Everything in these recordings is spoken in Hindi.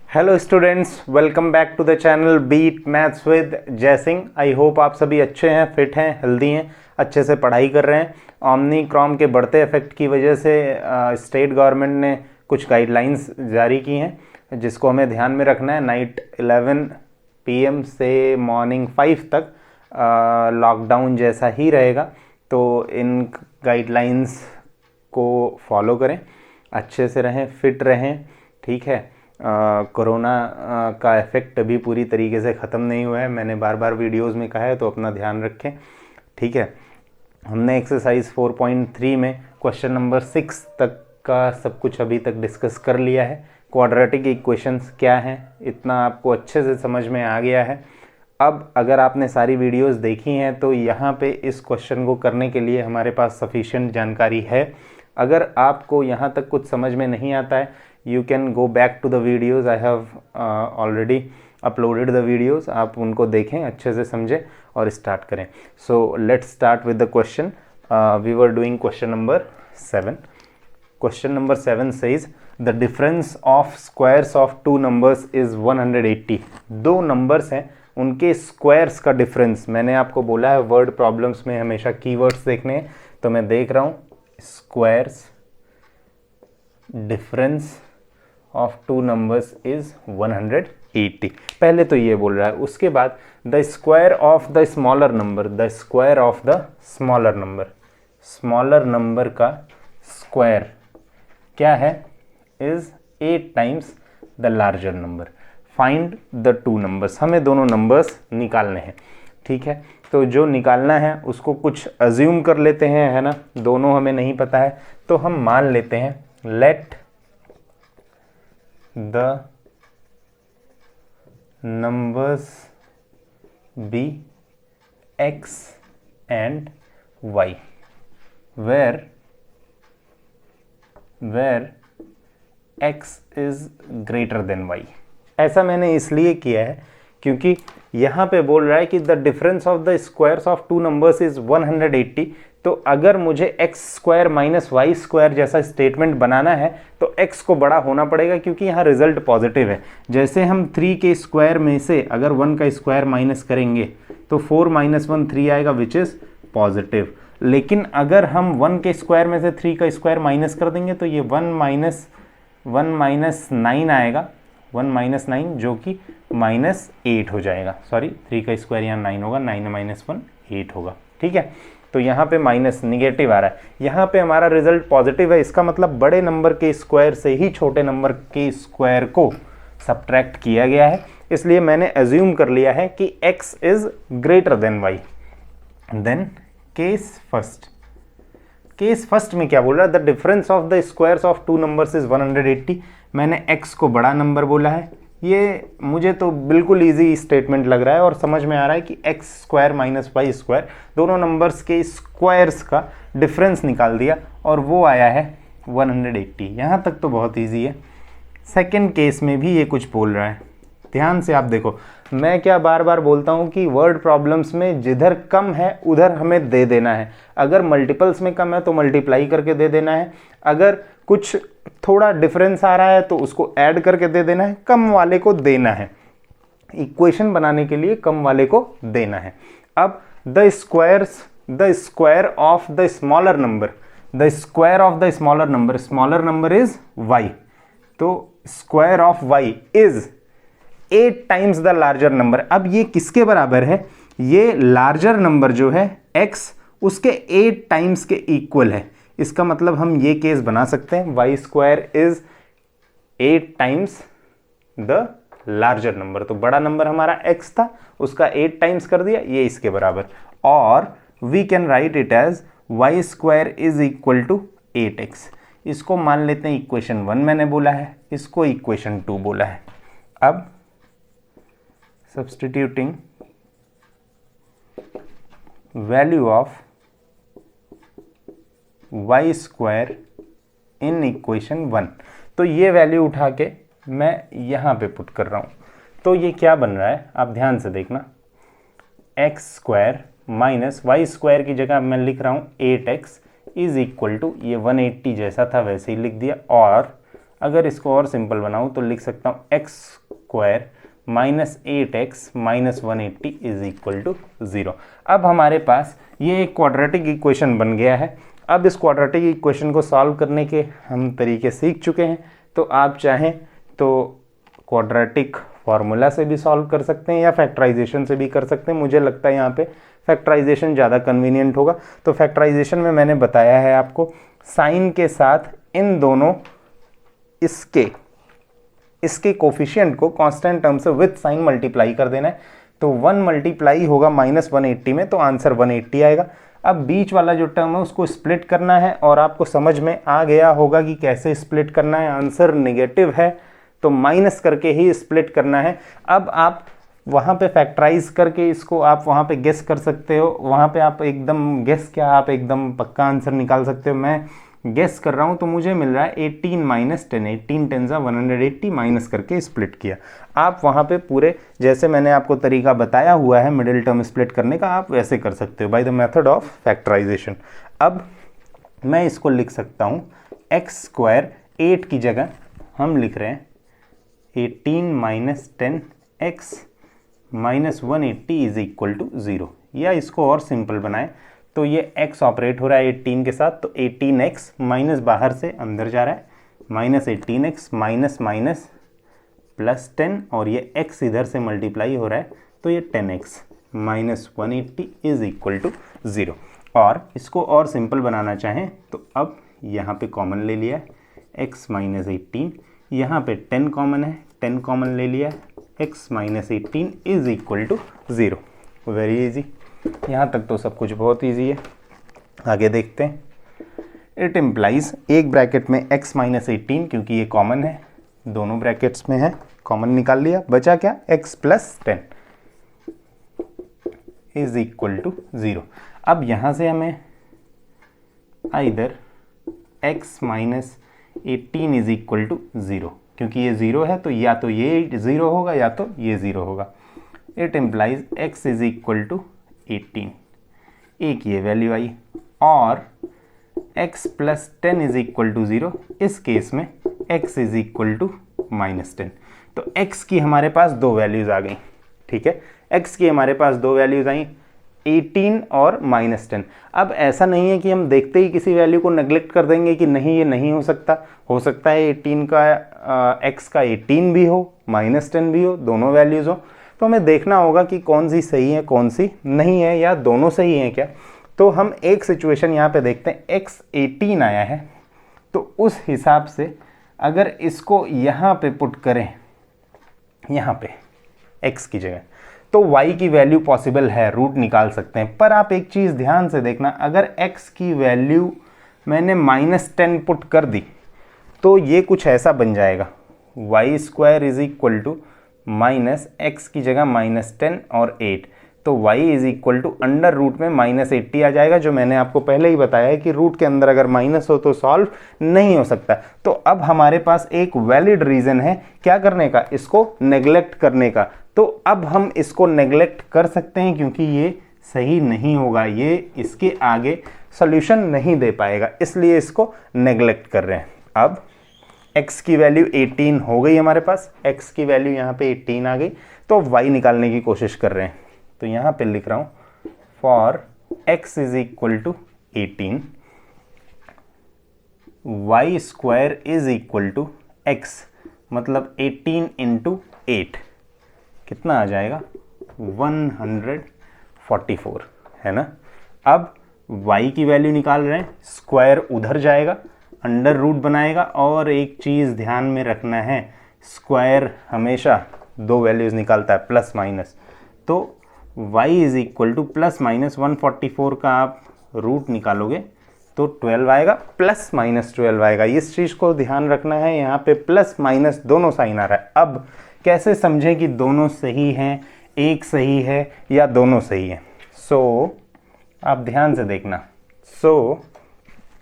Hello students, welcome back to the channel beat maths with Jai Singh. I hope आप सभी अच्छे हैं, फिट हैं, हेल्दी हैं, अच्छे से पढ़ाई कर रहे हैं। ओमनिक्रॉन के बढ़ते इफेक्ट की वजह से स्टेट गवर्नमेंट ने कुछ गाइडलाइंस जारी की हैं जिसको हमें ध्यान में रखना है। नाइट 11 PM से मॉर्निंग 5 तक लॉकडाउन जैसा ही रहेगा, तो इन गाइडलाइंस को फॉलो करें, अच्छे से रहें, फिट रहें। ठीक है, कोरोना का इफ़ेक्ट अभी पूरी तरीके से ख़त्म नहीं हुआ है। मैंने बार बार वीडियोस में कहा है, तो अपना ध्यान रखें। ठीक है, हमने एक्सरसाइज 4.3 में क्वेश्चन नंबर 6 तक का सब कुछ अभी तक डिस्कस कर लिया है। क्वाड्रेटिक इक्वेशंस क्या हैं, इतना आपको अच्छे से समझ में आ गया है। अब अगर आपने सारी वीडियोस देखी हैं तो यहाँ पे इस क्वेश्चन को करने के लिए हमारे पास सफिशिएंट जानकारी है। अगर आपको यहाँ तक कुछ समझ में नहीं आता है, you can go back to the videos. I have already uploaded the videos, आप उनको देखें, अच्छे से समझें और स्टार्ट करें। So let's start with the question. We were doing question number 7. Question number 7 says the difference of squares of two numbers is 180. दो नंबर्स हैं, उनके स्क्वायर्स का डिफरेंस। मैंने आपको बोला है वर्ड प्रॉब्लम्स में हमेशा कीवर्ड्स देखने हैं, तो मैं देख रहा हूँ squares, difference of two numbers is 180। पहले तो ये बोल रहा है, उसके बाद the square of the smaller number, the square of the smaller number, smaller number का स्क्वायर क्या है, is 8 times the larger number. Find the two numbers, हमें दोनों नंबर्स निकालने हैं। ठीक है, तो जो निकालना है उसको कुछ अज्यूम कर लेते हैं, है ना। दोनों हमें नहीं पता है, तो हम मान लेते हैं let the numbers be x and y where x is greater than y। ऐसा मैंने इसलिए किया है क्योंकि यहाँ पे बोल रहा है कि the difference of the squares of two numbers is 180। तो अगर मुझे x square minus y square जैसा स्टेटमेंट बनाना है तो x को बड़ा होना पड़ेगा, क्योंकि यहाँ रिजल्ट पॉजिटिव है। जैसे हम 3 के स्क्वायर में से अगर 1 का स्क्वायर माइनस करेंगे तो 4 माइनस 1 3 आएगा, विच इज़ पॉजिटिव। लेकिन अगर हम 1 के स्क्वायर में से 3 का स्क्वायर माइनस कर देंगे तो ये 1 माइनस 9 आएगा, 1 माइनस 9 जो कि -8 हो जाएगा। सॉरी, 3 का स्क्वायर यहाँ 9 होगा, 9 माइनस 1 8 होगा। ठीक है, तो यहाँ पे माइनस निगेटिव आ रहा है, यहाँ पे हमारा रिजल्ट पॉजिटिव है। इसका मतलब बड़े नंबर के स्क्वायर से ही छोटे नंबर के स्क्वायर को सब्ट्रैक्ट किया गया है, इसलिए मैंने एज्यूम कर लिया है कि x is greater than y। Then case first में क्या बोल रहा है, the difference of the squares of two numbers is 180। मैंने x को बड़ा नंबर बोला है। ये मुझे तो बिल्कुल इजी स्टेटमेंट लग रहा है और समझ में आ रहा है कि x square minus y square दोनों नंबर्स के स्क्वायर्स का डिफरेंस निकाल दिया और वो आया है 180। यहाँ तक तो बहुत इजी है। सेकंड केस में भी ये कुछ बोल रहा है, ध्यान से आप देखो। मैं क्या बार बार बोलता हूँ कि वर्ड प्रॉब्लम्स में जिधर कम है उधर हमें दे देना है। अगर मल्टीपल्स में कम है तो मल्टीप्लाई करके दे देना है, अगर कुछ थोड़ा डिफरेंस आ रहा है तो उसको ऐड करके दे देना है, कम वाले को देना है। इक्वेशन बनाने के लिए कम वाले को देना है। अब the square of the smaller number, the square of the smaller number, smaller number is y, तो square of y is 8 times the larger number. अब ये किसके बराबर है, ये लार्जर नंबर जो है x उसके 8 टाइम्स के इक्वल है। इसका मतलब हम ये केस बना सकते हैं y square is 8 times the larger number. तो बड़ा नंबर हमारा x था, उसका 8 टाइम्स कर दिया, ये इसके बराबर। और we can write it as y square is equal to 8x। इसको मान लेते हैं इक्वेशन 1 मैंने बोला है, इसको इक्वेशन 2 बोला है। अब substituting value of y square in equation 1, तो ये वैल्यू उठा के मैं यहाँ पे पुट कर रहा हूँ। तो ये क्या बन रहा है, आप ध्यान से देखना, x square minus y square की जगह मैं लिख रहा हूँ 8x इज इक्वल टू, ये 180 जैसा था वैसे ही लिख दिया, और अगर इसको और सिंपल बनाऊँ तो लिख सकता हूँ x square minus 8x minus 180 is equal to 0। अब हमारे पास ये एक क्वाड्रेटिक इक्वेशन बन गया है। अब इस क्वाड्रेटिक इक्वेशन को सॉल्व करने के हम तरीके सीख चुके हैं, तो आप चाहें तो क्वाड्रेटिक फार्मूला से भी सॉल्व कर सकते हैं या फैक्टराइजेशन से भी कर सकते हैं। मुझे लगता है यहाँ पे फैक्टराइजेशन ज़्यादा कन्वीनियंट होगा। तो फैक्टराइजेशन में मैंने बताया है आपको साइन के साथ इन दोनों इसके कोफिशिएंट को कांस्टेंट टर्म से विथ साइन मल्टीप्लाई कर देना है। तो 1 मल्टीप्लाई होगा माइनस 180 में, तो आंसर 180 आएगा। अब बीच वाला जो टर्म है उसको स्प्लिट करना है और आपको समझ में आ गया होगा कि कैसे स्प्लिट करना है। आंसर नेगेटिव है तो माइनस करके ही स्प्लिट करना है। अब आप वहाँ पे फैक्टराइज करके इसको आप वहाँ पे गेस कर सकते हो। वहाँ पे आप एकदम गेस क्या, आप एकदम पक्का आंसर निकाल सकते हो। मैं गेस कर रहा हूँ तो मुझे मिल रहा है 18 माइनस 10, 18 10 180 माइनस करके स्प्लिट किया। आप वहाँ पे पूरे जैसे मैंने आपको तरीका बताया हुआ है मिडिल टर्म स्प्लिट करने का, आप वैसे कर सकते हो by the method of factorisation. अब मैं इसको लिख सकता हूँ एक्स स्क्वायर 8 की जगह हम लिख रहे हैं 18 minus 10 x minus 180 is equal to 0। या इसको और सिंपल बनाए तो ये x ऑपरेट हो रहा है 18 के साथ, तो 18x माइनस बाहर से अंदर जा रहा है minus 18x minus minus plus 10 और ये x इधर से मल्टीप्लाई हो रहा है तो ये 10x minus 180 is equal to 0। और इसको और सिंपल बनाना चाहें तो अब यहाँ पे कॉमन ले लिया है x माइनस 18, यहाँ पे 10 कॉमन है, 10 कॉमन ले लिया है x minus 18 is equal to 0। Very easy, यहाँ तक तो सब कुछ बहुत इजी है। आगे देखते हैं। इट इम्प्लाइज एक ब्रैकेट में x माइनस 18 क्योंकि ये कॉमन है, दोनों ब्रैकेट्स में है, कॉमन निकाल लिया, बचा क्या x plus 10 is equal to 0। अब यहाँ से हमें either x minus 18 is equal to 0, क्योंकि ये 0 है तो या तो ये 0 होगा या तो ये 0 होगा। It implies x is equal to 18, एक ये वैल्यू आई, और x plus 10 is equal to 0, इस केस में x is equal to minus 10। तो x की हमारे पास दो वैल्यूज़ आ गई, ठीक है, x की हमारे पास दो वैल्यूज़ आई 18 और माइनस 10। अब ऐसा नहीं है कि हम देखते ही किसी वैल्यू को नेग्लेक्ट कर देंगे कि नहीं ये नहीं हो सकता है 18 का x का 18 भी हो माइनस 10 भी हो, दोनों वैल्यूज़ हो। तो हमें देखना होगा कि कौन सी सही है कौन सी नहीं है, या दोनों सही हैं क्या। तो हम एक सिचुएशन यहाँ पे देखते हैं, x 18 आया है तो उस हिसाब से अगर इसको यहाँ पे पुट करें, यहाँ पे x की जगह, तो y की वैल्यू पॉसिबल है, रूट निकाल सकते हैं। पर आप एक चीज़ ध्यान से देखना, अगर x की वैल्यू मैंने माइनस 10 पुट कर दी तो ये कुछ ऐसा बन जाएगा y square is equal to minus x की जगह माइनस 10 और 8, तो y is equal to under root में माइनस 80 आ जाएगा, जो मैंने आपको पहले ही बताया है कि रूट के अंदर अगर माइनस हो तो सॉल्व नहीं हो सकता। तो अब हमारे पास एक वैलिड रीज़न है क्या करने का, इसको नेग्लेक्ट करने का। तो अब हम इसको नेग्लेक्ट कर सकते हैं क्योंकि ये सही नहीं होगा, ये इसके आगे सोल्यूशन नहीं दे पाएगा, इसलिए इसको नेग्लेक्ट कर रहे हैं। अब x की वैल्यू 18 हो गई हमारे पास, x की वैल्यू यहाँ पे 18 आ गई, तो y निकालने की कोशिश कर रहे हैं। तो यहाँ पे लिख रहा हूँ for x is equal to 18, y square is equal to x, मतलब 18 इंटू 8 कितना आ जाएगा 144, है ना। अब y की वैल्यू निकाल रहे हैं, स्क्वायर उधर जाएगा, अंडर रूट बनाएगा, और एक चीज़ ध्यान में रखना है, स्क्वायर हमेशा दो वैल्यूज़ निकालता है प्लस माइनस, तो y is equal two plus minus 144 का आप रूट निकालोगे तो 12 आएगा, प्लस माइनस 12 आएगा। इस चीज़ को ध्यान रखना है, यहाँ पे प्लस माइनस दोनों साइन आ रहा है। अब कैसे समझें कि दोनों सही हैं, एक सही है या दोनों सही हैं। सो आप ध्यान से देखना, सो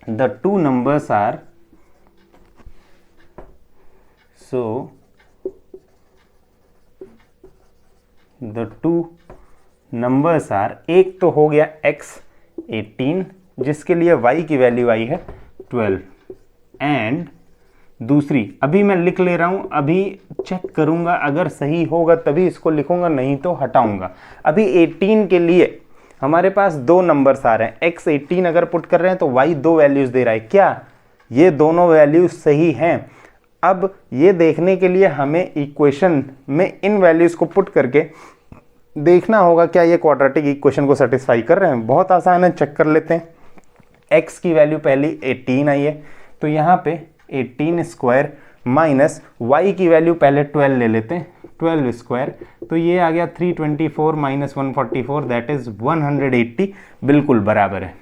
the two numbers are, so the two numbers are, एक तो हो गया x 18 जिसके लिए y की वैल्यू आई है 12, एंड दूसरी अभी मैं लिख ले रहा हूँ, अभी चेक करूँगा, अगर सही होगा तभी इसको लिखूँगा, नहीं तो हटाऊँगा। अभी 18 के लिए हमारे पास दो नंबर्स आ रहे हैं, x 18 अगर पुट कर रहे हैं तो y दो वैल्यूज़ दे रहा है। क्या ये दोनों वैल्यूज़ सही हैं? अब ये देखने के लिए हमें इक्वेशन में इन वैल्यूज़ को पुट करके देखना होगा क्या ये क्वाड्रेटिक इक्वेशन को सेटिस्फाई कर रहे हैं। बहुत आसान है, चेक कर लेते हैं। x की वैल्यू पहली 18 आई है, तो यहाँ पे 18 स्क्वायर माइनस y की वैल्यू पहले 12 ले लेते हैं, 12 स्क्वायर, तो ये आ गया 324 माइनस 144, दैट इज 180, बिल्कुल बराबर है,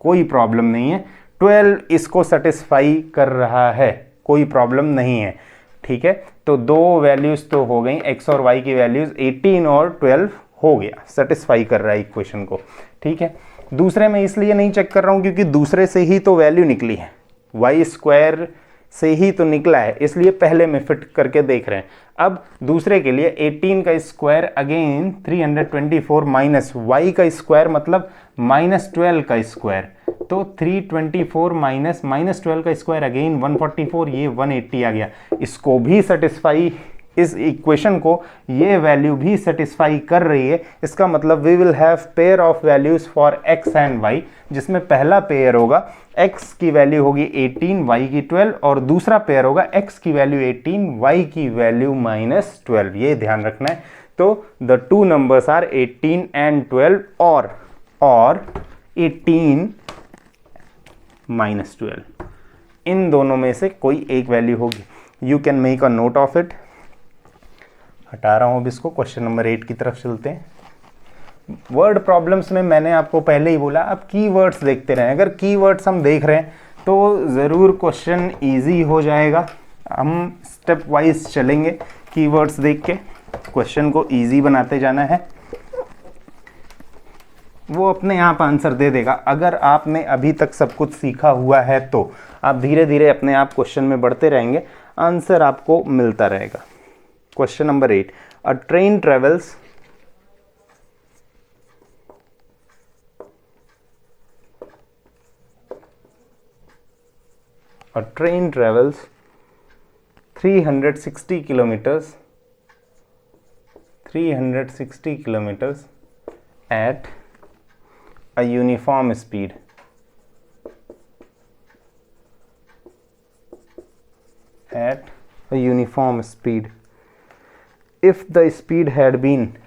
कोई प्रॉब्लम नहीं है। 12 इसको सेटिस्फाई कर रहा है, कोई प्रॉब्लम नहीं है। ठीक है, तो दो वैल्यूज तो हो गई, x और y की वैल्यूज 18 और 12 हो गया, सेटिस्फाई कर रहा है इक्वेशन को। ठीक है, दूसरे में इसलिए नहीं चेक कर रहा हूं क्योंकि दूसरे से ही तो वैल्यू निकली है, y स्क्वायर से ही तो निकला है, इसलिए पहले में फिट करके देख रहे हैं। अब दूसरे के लिए 18 का स्क्वायर अगेन 324 माइनस y का स्क्वायर मतलब माइनस 12 का स्क्वायर, तो 324 माइनस 12 का स्क्वायर अगेन 144, ये 180 आ गया। इसको भी सेटिस्फाई, इस इक्वेशन को ये वैल्यू भी सेटिस्फाई कर रही है। इसका मतलब we will have pair of values for x and y, जिसमें पहला पेयर होगा x की वैल्यू होगी 18, y की 12, और दूसरा पेयर होगा x की वैल्यू 18, y की वैल्यू माइनस 12, ये ध्यान रखना है। तो the two numbers are 18 and 12 और 18 माइनस 12, इन दोनों में से कोई एक वैल्यू होगी। You can make a note of it. हटा रहा हूं अब इसको, क्वेश्चन नंबर 8 की तरफ चलते हैं। वर्ड प्रॉब्लम्स में मैंने आपको पहले ही बोला, अब कीवर्ड्स देखते रहें। अगर कीवर्ड्स हम देख रहे हैं तो ज़रूर क्वेश्चन इजी हो जाएगा। हम स्टेप वाइज चलेंगे, कीवर्ड्स देख के क्वेश्चन को इजी बनाते जाना है, वो अपने आप आंसर दे देगा। अगर आपने अभी तक सब कुछ सीखा हुआ है तो आप धीरे धीरे अपने आप क्वेश्चन में बढ़ते रहेंगे, आंसर आपको मिलता रहेगा। Question number 8, a train travels 360 kilometers at a uniform speed. At a uniform speed. If the speed had been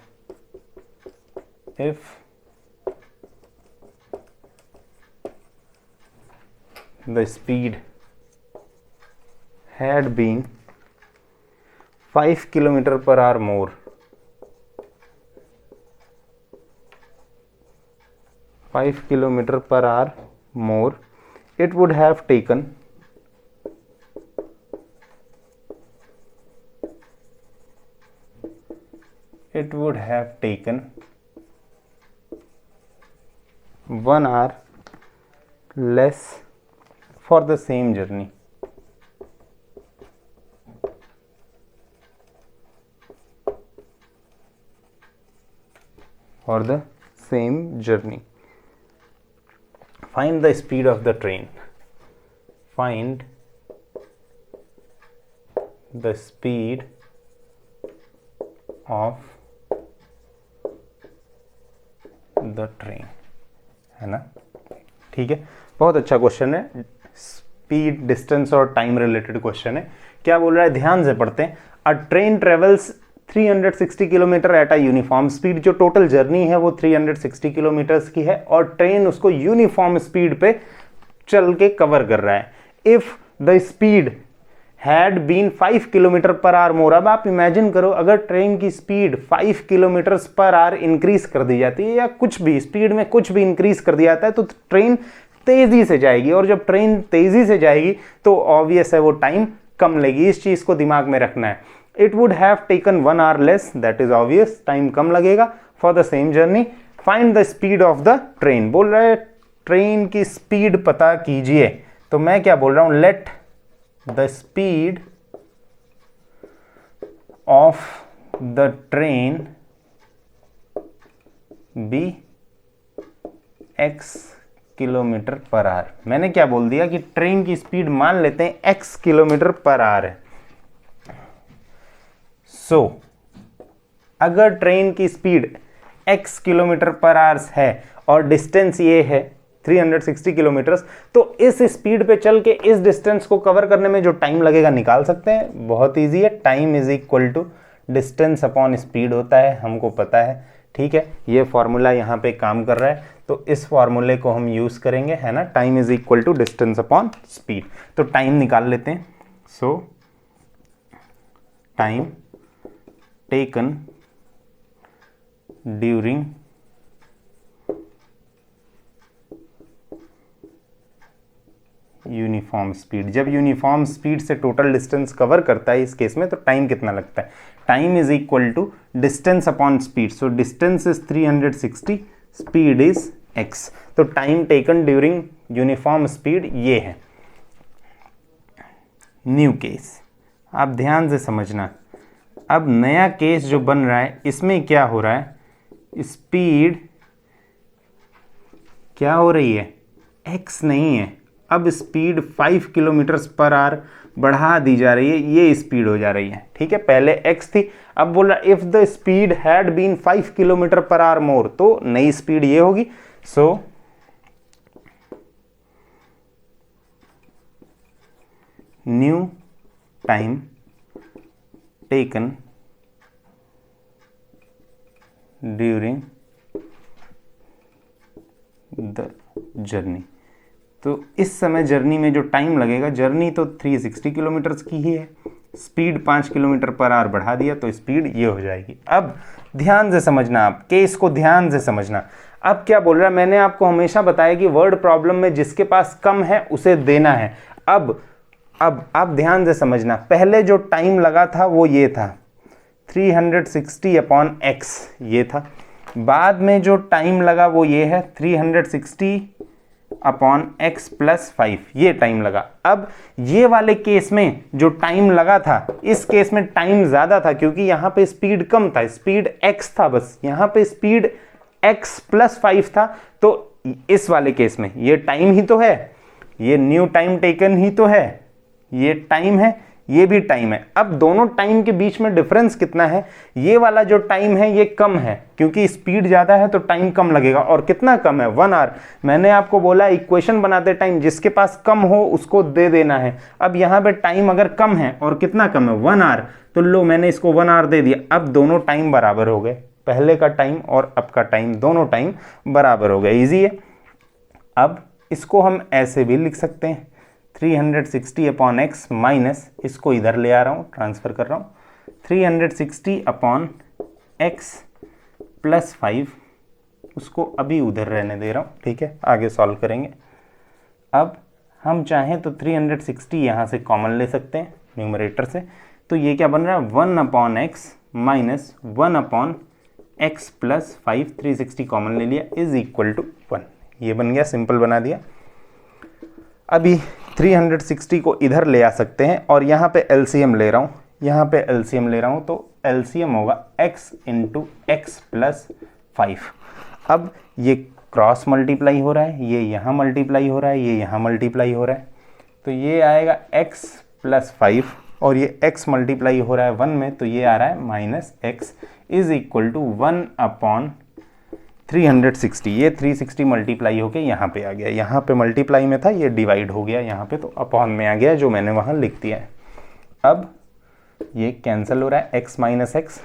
had been 5 kilometer per hour more, 5 kilometer per hour more, it would have taken 1 hour less for the same journey. For the same journey. Find the speed of the train. Find the speed of the train, है ना? ठीक है, बहुत अच्छा क्वेश्चन है, स्पीड, डिस्टेंस और टाइम रिलेटेड क्वेश्चन है। क्या बोल रहा है, ध्यान से पढ़ते हैं। अ train travels 360 kilometre at a uniform speed, जो टोटल जर्नी है वो 360 किलोमीटर्स की है और ट्रेन उसको यूनिफॉर्म स्पीड पे चल के कवर कर रहा है। If the speed had been 5 kilometre per hour more, अब आप इमेजिन करो अगर ट्रेन की speed 5 kilometre per hour increase कर दी जाती है, या कुछ भी स्पीड में कुछ भी इंक्रीज कर दिया जाता है, तो ट्रेन तेजी से जाएगी, और जब ट्रेन तेजी से जाएगी तो ऑब्वियस है वो टाइम कम लेगी। इस चीज को दिमाग में रखना है। It would have taken 1 hour less, that is obvious, time कम लगेगा for the same journey. Find the speed of the train, बोल रहा है ट्रेन की स्पीड पता कीजिए। तो मैं क्या बोल रहा हूं, let the speed of the train be x kilometre per hour. मैंने क्या बोल दिया कि ट्रेन की स्पीड मान लेते हैं x किलोमीटर पर आवर है। सो अगर ट्रेन की speed x kilometre per hour है और डिस्टेंस ये है 360 किलोमीटर, तो इस स्पीड पे चल के इस डिस्टेंस को कवर करने में जो टाइम लगेगा निकाल सकते हैं। बहुत इजी है, time is equal to distance upon speed होता है, हमको पता है। ठीक है, ये फॉर्मूला यहाँ पे काम कर रहा है, तो इस फॉर्मूले को हम यूज करेंगे, है ना। Time is equal to distance upon speed, तो टाइम निकाल लेते हैं। So time taken during uniform speed. जब यूनिफॉर्म स्पीड से टोटल डिस्टेंस कवर करता है इस केस में, तो टाइम कितना लगता है। Time is equal to distance upon speed. So distance is 360, speed is x। तो time taken during uniform speed ये है। न्यू केस, आप ध्यान से समझना। अब नया केस जो बन रहा है इसमें क्या हो रहा है, स्पीड क्या हो रही है, x नहीं है। अब स्पीड 5 किलोमीटर पर आवर बढ़ा दी जा रही है, ये स्पीड हो जा रही है। ठीक है, पहले x थी, अब बोल रहा if the speed had been 5 kilometre per hour more, तो नई स्पीड ये होगी। So new time taken during the journey. तो इस समय जर्नी में जो टाइम लगेगा, जर्नी तो 360 किलोमीटर की ही है, स्पीड 5 किलोमीटर पर आवर बढ़ा दिया तो स्पीड ये हो जाएगी। अब ध्यान से समझना, आप केस को ध्यान से समझना। अब क्या बोल रहा है, मैंने आपको हमेशा बताया कि वर्ड प्रॉब्लम में जिसके पास कम है उसे देना है। अब आप ध्यान से समझना, पहले जो टाइम लगा था वो ये था 360 अपॉन x, ये था। बाद में जो टाइम लगा वो ये है 360 अपॉन x प्लस 5, ये टाइम लगा। अब ये वाले केस में जो टाइम लगा था, इस केस में टाइम ज्यादा था क्योंकि यहां पे स्पीड कम था, स्पीड x था बस, यहां पे स्पीड x प्लस 5 था। तो इस वाले केस में ये टाइम ही तो है, ये न्यू टाइम टेकन ही तो है, ये टाइम है, ये भी टाइम है। अब दोनों टाइम के बीच में डिफरेंस कितना है, ये वाला जो टाइम है ये कम है क्योंकि स्पीड ज्यादा है तो टाइम कम लगेगा। और कितना कम है, 1 आवर। मैंने आपको बोला इक्वेशन बनाते टाइम जिसके पास कम हो उसको दे देना है। अब यहाँ पे टाइम अगर कम है और कितना कम है, 1 आवर, तो लो मैंने इसको 1 आवर दे दिया। अब दोनों टाइम बराबर हो गए, पहले का टाइम और अब का टाइम, दोनों टाइम बराबर हो गए। ईजी है। अब इसको हम ऐसे भी लिख सकते हैं 360 अपॉन x माइनस, इसको इधर ले आ रहा हूँ, ट्रांसफर कर रहा हूँ, 360 अपॉन x प्लस 5, उसको अभी उधर रहने दे रहा हूँ। ठीक है, आगे सॉल्व करेंगे। अब हम चाहें तो 360 यहाँ से कॉमन ले सकते हैं न्यूमरेटर से, तो ये क्या बन रहा है 1 upon x minus 1 upon x plus 5, 360 common ले लिया, इज इक्वल टू 1। ये बन गया, सिंपल बना दिया। अभी 360 को इधर ले आ सकते हैं और यहाँ पे एलसीएम ले रहा हूँ, यहाँ पे एलसीएम ले रहा हूँ, तो एलसीएम होगा x इंटू एक्स प्लस 5। अब ये क्रॉस मल्टीप्लाई हो रहा है, ये यहाँ मल्टीप्लाई हो रहा है, ये यहाँ मल्टीप्लाई हो रहा है, तो ये आएगा x प्लस 5 और ये x मल्टीप्लाई हो रहा है 1 में, तो ये आ रहा है minus x is equal to 1 upon 360। ये 360 मल्टीप्लाई होके यहाँ पे आ गया, यहाँ पे मल्टीप्लाई में था, ये डिवाइड हो गया यहाँ पे, तो अपॉन में आ गया जो मैंने वहाँ लिख दिया है। अब ये कैंसिल हो रहा है, x minus x,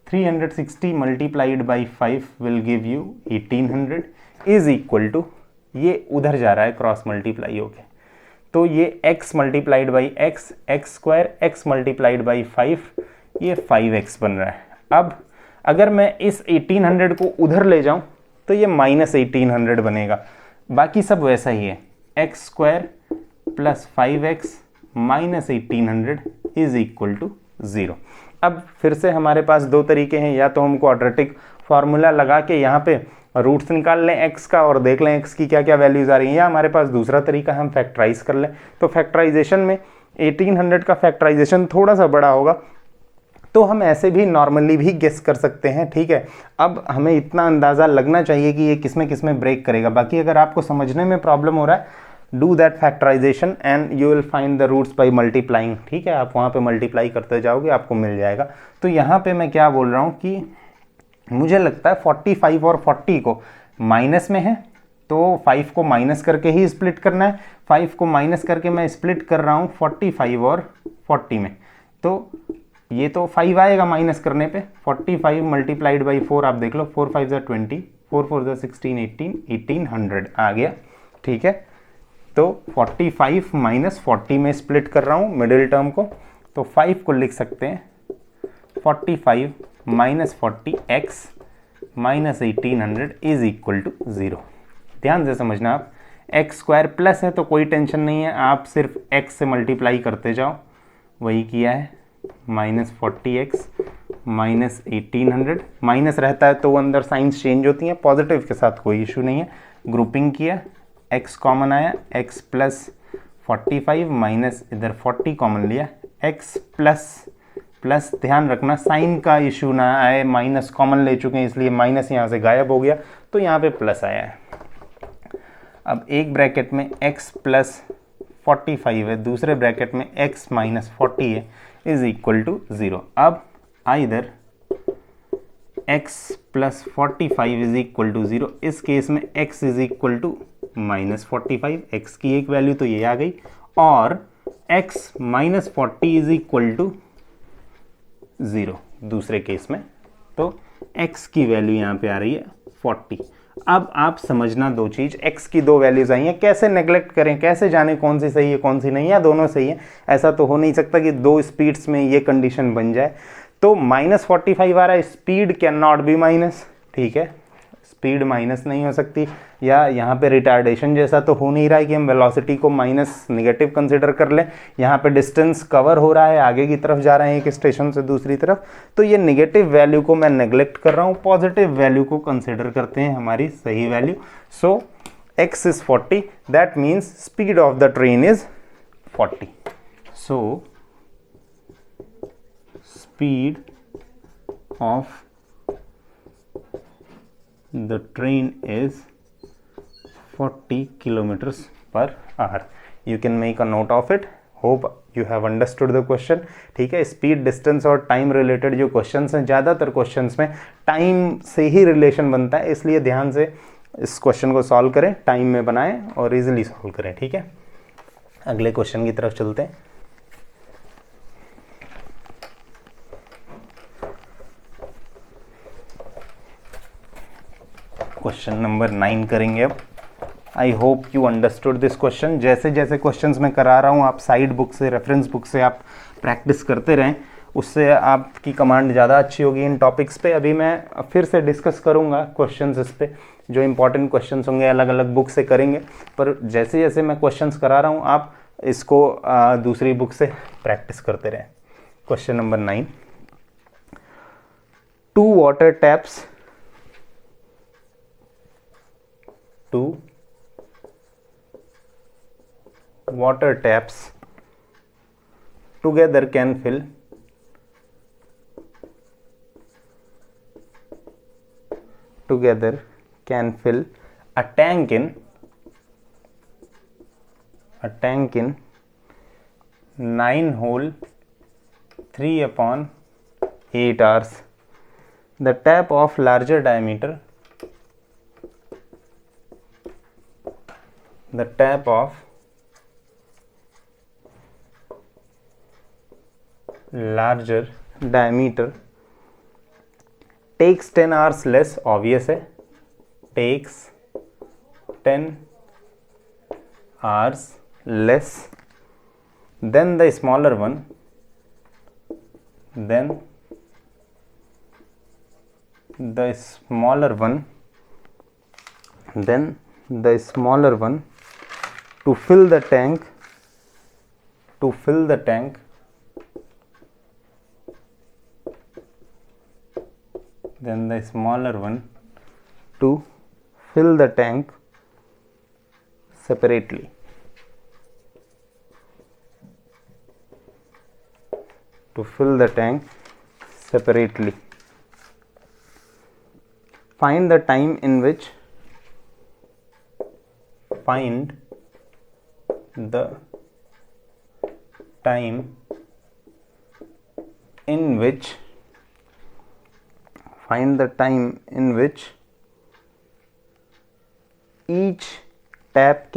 360 multiplied by 5 will give you 1800 is equal to, ये उधर जा रहा है क्रॉस मल्टीप्लाई होके, तो ये x multiplied by x, x square, x multiplied by 5, ये 5x बन रहा है। अब अगर मैं इस 1800 को उधर ले जाऊं तो ये माइनस 1800 बनेगा, बाकी सब वैसा ही है, x square plus 5x minus 1800 is equal to 0। अब फिर से हमारे पास दो तरीके हैं, या तो हम क्वाड्रेटिक फार्मूला लगा के यहाँ पे रूट्स निकाल लें x का और देख लें x की क्या क्या वैल्यूज आ रही हैं, या हमारे पास दूसरा तरीका हम फैक्टराइज कर लें। तो फैक्टराइजेशन में 1800 का फैक्टराइजेशन थोड़ा सा बड़ा होगा, तो हम ऐसे भी नॉर्मली भी गेस कर सकते हैं, ठीक है। अब हमें इतना अंदाज़ा लगना चाहिए कि ये किस में ब्रेक करेगा। बाकी अगर आपको समझने में प्रॉब्लम हो रहा है, do that factorisation and you will find the roots by multiplying, ठीक है। आप वहाँ पे मल्टीप्लाई करते जाओगे, आपको मिल जाएगा। तो यहाँ पे मैं क्या बोल रहा हूँ कि मुझे लगता है 45 और 40 को माइनस में है, तो 5 को माइनस करके ही स्प्लिट करना है। 5 को माइनस करके मैं स्प्लिट कर रहा हूँ 45 और 40 में, तो ये तो 5 आएगा माइनस करने पे। 45 मल्टीप्लाइड बाई 4, आप देख लो, 4 5 ज़ा 20, 4 4 ज़ा 16, 1800 आ गया, ठीक है। तो 45 माइनस 40 में स्प्लिट कर रहा हूँ मिडिल टर्म को, तो 5 को लिख सकते हैं 45 minus 40 x minus 1800 is equal to 0। ध्यान से समझना आप, एक्स स्क्वायर प्लस है तो कोई टेंशन नहीं है, आप सिर्फ एक्स से मल्टीप्लाई करते जाओ, वही किया है। माइनस 40x माइनस 1800, माइनस रहता है तो वो अंदर साइंस चेंज होती हैं, पॉजिटिव के साथ कोई इशू नहीं है। ग्रुपिंग किया, x कॉमन आया, x प्लस 45 माइनस इधर 40 कॉमन लिया, x प्लस प्लस, ध्यान रखना साइन का इशू ना आए, माइनस कॉमन ले चुके हैं इसलिए माइनस यहाँ से गायब हो गया, तो यहाँ पे प्लस आया है। अब एक ब्रैकेट में x प्लस 45 है, दूसरे ब्रैकेट में x माइनस 40 है, इज इक्वल टू 0। अब either x plus 45 is equal to 0, इस केस में x is equal to minus 45, x की एक वैल्यू तो ये आ गई, और x minus 40 is equal to 0 दूसरे केस में, तो x की वैल्यू यहाँ पे आ रही है 40। अब आप समझना दो चीज़, x की दो वैल्यूज आई हैं, कैसे नेग्लेक्ट करें, कैसे जाने कौन सी सही है कौन सी नहीं, या दोनों सही है। ऐसा तो हो नहीं सकता कि दो स्पीड्स में ये कंडीशन बन जाए। तो माइनस 45 आ रहा है, speed can not be minus, ठीक है, स्पीड माइनस नहीं हो सकती, या यहाँ पे रिटार्डेशन जैसा तो हो नहीं रहा है कि हम वेलोसिटी को माइनस नेगेटिव कंसिडर कर लें। यहाँ पे डिस्टेंस कवर हो रहा है, आगे की तरफ जा रहे हैं एक स्टेशन से दूसरी तरफ, तो ये नेगेटिव वैल्यू को मैं नेग्लेक्ट कर रहा हूँ, पॉजिटिव वैल्यू को कंसिडर करते हैं हमारी सही value. So x is 40, that means speed of the train is 40। So speed of the train is 40 kilometers per hour. You can make a note of it. Hope you have understood the question. ठीक है, स्पीड, डिस्टेंस और टाइम रिलेटेड जो क्वेश्चंस हैं, ज़्यादातर क्वेश्चंस में टाइम से ही रिलेशन बनता है, इसलिए ध्यान से इस क्वेश्चन को सॉल्व करें, टाइम में बनाएं और इजीली सॉल्व करें, ठीक है। अगले क्वेश्चन की तरफ चलते हैं। क्वेश्चन नंबर 9 करेंगे अब। I hope you understood this question. जैसे जैसे क्वेश्चंस मैं करा रहा हूँ, आप साइड बुक से, रेफरेंस बुक से आप प्रैक्टिस करते रहें, उससे आपकी कमांड ज़्यादा अच्छी होगी इन टॉपिक्स पे। अभी मैं फिर से डिस्कस करूँगा क्वेश्चंस इस पे, जो इंपॉर्टेंट क्वेश्चंस होंगे अलग अलग बुक से करेंगे, पर जैसे जैसे मैं क्वेश्चंस करा रहा हूँ आप इसको दूसरी बुक से प्रैक्टिस करते रहें। Question number 9, 2 water taps, 2 water taps together can fill a tank in 9 hole 3/8 hours. The tap of larger diameter, the tap of larger diameter takes 10 hours less, obvious है, takes 10 hours less than the smaller one, then the smaller one to fill the tank, then the smaller one to fill the tank separately. To fill the tank separately. Find the time in which each tap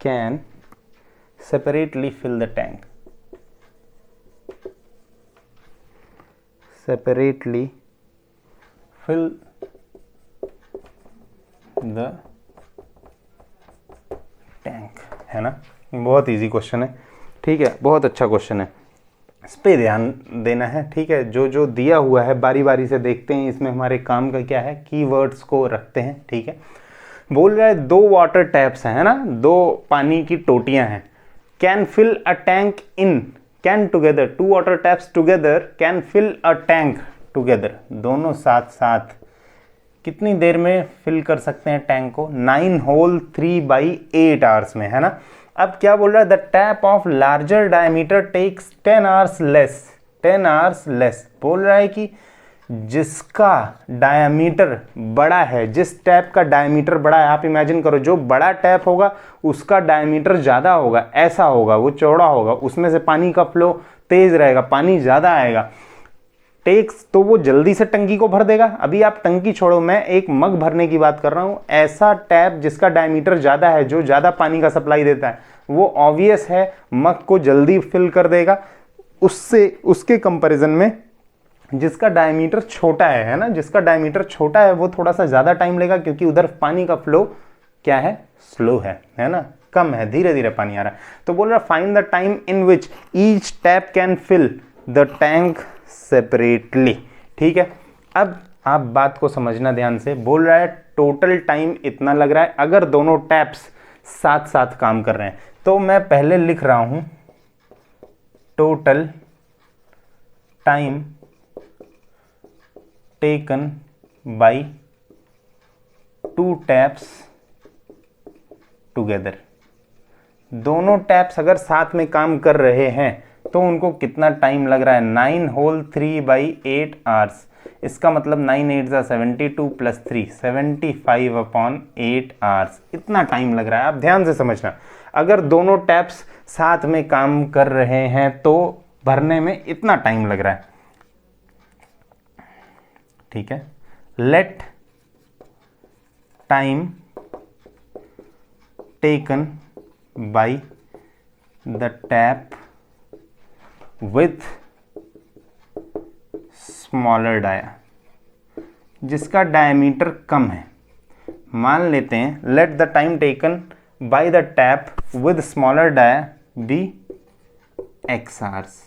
can separately fill the tank. Separately fill the tank, है ना। बहुत इजी क्वेश्चन है, ठीक है, बहुत अच्छा क्वेश्चन है, इस पे ध्यान देना है, ठीक है। जो जो दिया हुआ है बारी बारी से देखते हैं, इसमें हमारे काम का क्या है, कीवर्ड्स को रखते हैं, ठीक है। बोल रहा है 2 वाटर टैप्स हैं, है ना, 2 पानी की टोटियां हैं। Can fill a tank in, can together, 2 water taps together can fill a tank together, दोनों साथ साथ कितनी देर में फिल कर सकते हैं टैंक को, 9 होल 3/8 आवर्स में, है ना। अब क्या बोल रहा है, the tap of larger diameter takes 10 hours less, 10 hours less. बोल रहा है कि जिसका डायमीटर बड़ा है, जिस टैप का डायमीटर बड़ा है, आप इमेजिन करो जो बड़ा टैप होगा उसका डायमीटर ज़्यादा होगा, ऐसा होगा, वो चौड़ा होगा, उसमें से पानी का फ्लो तेज रहेगा, पानी ज़्यादा आएगा। टेक्स, तो वो जल्दी से टंकी को भर देगा। अभी आप टंकी छोड़ो, मैं एक मग भरने की बात कर रहा हूँ। ऐसा टैप जिसका डायमीटर ज़्यादा है, जो ज़्यादा पानी का सप्लाई देता है, वो ऑब्वियस है मग को जल्दी फिल कर देगा। उससे उसके कंपैरिजन में जिसका डायमीटर छोटा है ना, जिसका डायमीटर छोटा है वो थोड़ा सा ज़्यादा टाइम लेगा, क्योंकि उधर पानी का फ्लो क्या है, स्लो है ना, कम है, धीरे धीरे पानी आ रहा है। तो बोल रहा find the time in which each tap can fill the tank separately, ठीक है। अब आप बात को समझना ध्यान से। बोल रहा है टोटल टाइम इतना लग रहा है अगर दोनों टैप्स साथ साथ काम कर रहे हैं। तो मैं पहले लिख रहा हूं total time taken bye 2 taps together. दोनों टैप्स अगर साथ में काम कर रहे हैं तो उनको कितना टाइम लग रहा है, 9 होल 3/8 आवर्स। इसका मतलब 9 8 72 प्लस 3 75/8 आवर्स, इतना टाइम लग रहा है। आप ध्यान से समझना, अगर दोनों टैप्स साथ में काम कर रहे हैं तो भरने में इतना टाइम लग रहा है, ठीक है। Let time taken by the tap with smaller dia, जिसका डायमीटर कम है। मान लेते हैं let the time taken by the tap with smaller dia be x hours.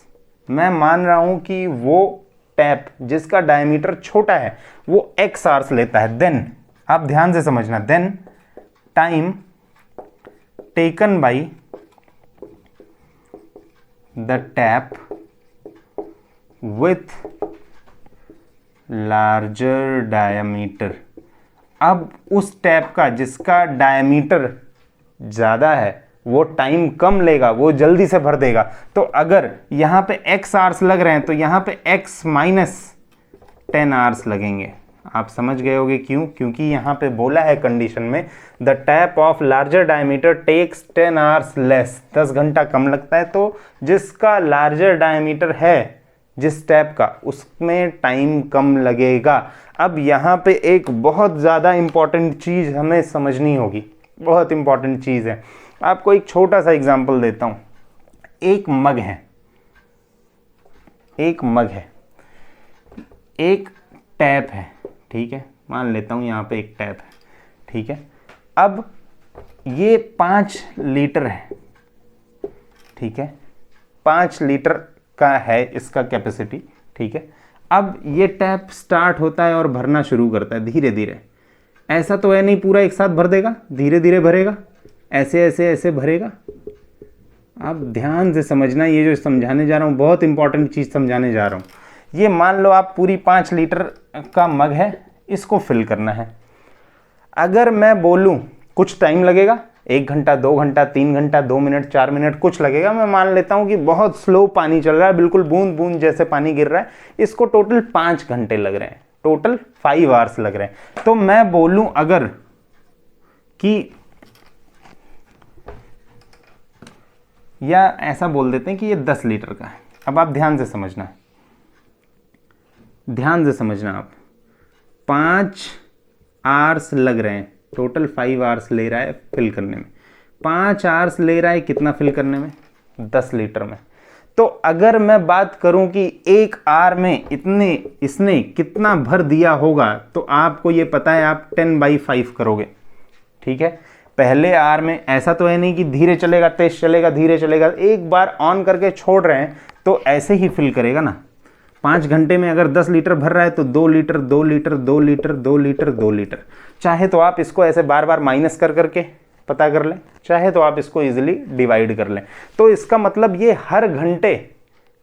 मैं मान रहा हूं कि वो टैप जिसका डायमीटर छोटा है वो x आवर्स लेता है। देन आप ध्यान से समझना, then time taken by the tap with larger diameter. अब उस टैप का जिसका डायमीटर ज़्यादा है वो टाइम कम लेगा, वो जल्दी से भर देगा। तो अगर यहाँ पे x आवर्स लग रहे हैं तो यहाँ पे x माइनस 10 आवर्स लगेंगे। आप समझ गए होगे क्यों, क्योंकि यहाँ पे बोला है कंडीशन में the tap of larger diameter takes 10 hours less, 10 घंटा कम लगता है। तो जिसका लार्जर डायमीटर है जिस टैप का, उसमें टाइम कम लगेगा। अब यहाँ पे एक बहुत ज़्यादा इम्पॉर्टेंट चीज़ हमें समझनी होगी, बहुत इम्पॉर्टेंट चीज़ है। आपको एक छोटा सा एग्जांपल देता हूँ। एक मग है, एक मग है, एक टैप है, ठीक है, मान लेता हूँ यहाँ पे एक टैप है, ठीक है। अब ये 5 लीटर है, ठीक है, 5 लीटर का है इसका कैपेसिटी, ठीक है। अब ये टैप स्टार्ट होता है और भरना शुरू करता है धीरे धीरे। ऐसा तो है नहीं पूरा एक साथ भर देगा, धीरे धीरे भरेगा, ऐसे ऐसे ऐसे भरेगा। आप ध्यान से समझना, ये जो समझाने जा रहा हूँ बहुत इंपॉर्टेंट चीज़ समझाने जा रहा हूँ। ये मान लो आप पूरी 5 लीटर का मग है, इसको फिल करना है। अगर मैं बोलूँ कुछ टाइम लगेगा, 1 घंटा, 2 घंटा, 3 घंटा, 2 मिनट, 4 मिनट कुछ लगेगा। मैं मान लेता हूं कि बहुत स्लो पानी चल रहा है, बिल्कुल बूंद बूंद जैसे पानी गिर रहा है, इसको टोटल 5 घंटे लग रहे हैं, टोटल 5 आवर्स लग रहे हैं। तो मैं बोलूं अगर कि, या ऐसा बोल देते हैं कि ये 10 लीटर का है। अब आप ध्यान से समझना, ध्यान से समझना आप, 5 आवर्स लग रहे हैं, टोटल 5 आवर्स ले रहा है फिल करने में। 5 आवर्स ले रहा है कितना फिल करने में? 10 लीटर में। तो अगर मैं बात करूं कि 1 आवर में इसने कितना भर दिया होगा, तो आपको ये पता है, आप 10/5 करोगे, ठीक है। पहले आवर में ऐसा तो है नहीं कि धीरे चलेगा, तेज चलेगा, धीरे चलेगा, एक बार ऑन करके छोड़ रहे हैं तो ऐसे ही फिल करेगा ना। 5 घंटे में अगर 10 लीटर भर रहा है तो 2 litre, 2 litre, 2 litre, 2 litre, 2 litre. चाहे तो आप इसको ऐसे बार बार माइनस कर करके पता कर लें, चाहे तो आप इसको इजीली डिवाइड कर लें। तो इसका मतलब ये हर घंटे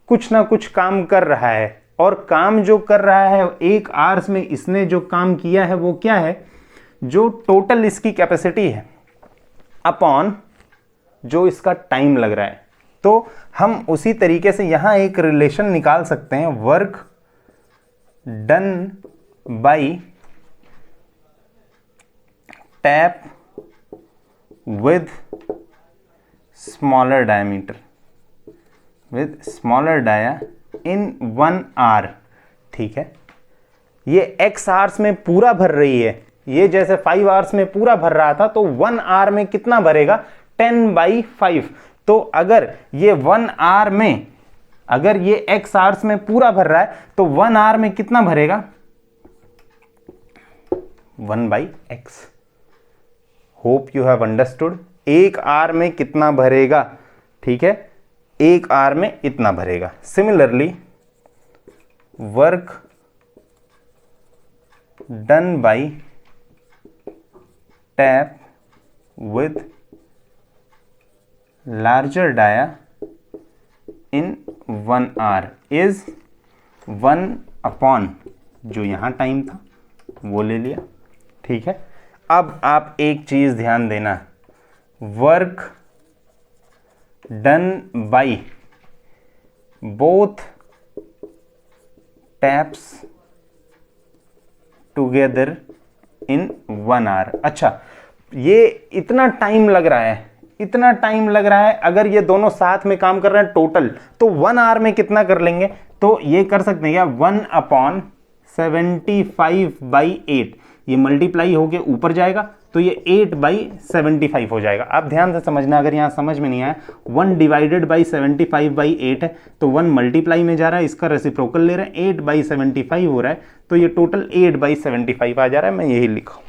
कुछ ना कुछ काम कर रहा है, और काम जो कर रहा है 1 आवर्स में इसने जो काम किया है वो क्या है? जो टोटल इसकी कैपेसिटी है अपॉन जो इसका टाइम लग रहा है। तो हम उसी तरीके से यहां एक रिलेशन निकाल सकते हैं, work done by tap with smaller diameter, with smaller dia in 1 hour, ठीक है। ये x आवर्स में पूरा भर रही है, ये जैसे 5 आवर्स में पूरा भर रहा था, तो 1 आवर में कितना भरेगा? 10/5। तो अगर ये 1 आवर में, अगर ये x आवर्स में पूरा भर रहा है तो 1 आवर में कितना भरेगा? 1/x। Hope you have understood. 1 hour में कितना भरेगा, ठीक है, 1 आवर में इतना भरेगा। Similarly work done by tap with larger dia in 1 hour is 1/, जो यहां टाइम था वो ले लिया, ठीक है। अब आप एक चीज ध्यान देना, work done by both taps together in 1 hour. अच्छा, ये इतना टाइम लग रहा है, इतना टाइम लग रहा है, अगर ये दोनों साथ में काम कर रहे हैं टोटल, तो 1 आवर में कितना कर लेंगे? तो ये कर सकते हैं क्या, 1/75/8, ये मल्टीप्लाई होके ऊपर जाएगा तो ये 8/75 हो जाएगा। आप ध्यान से समझना, अगर यहां समझ में नहीं आया, 1 डिवाइडेड बाई 75/8 है, तो 1 मल्टीप्लाई में जा रहा है, इसका रेसिप्रोकल ले रहे हैं, 8/75 हो रहा है, तो ये टोटल 8/75 आ जा रहा है। मैं यही लिखा,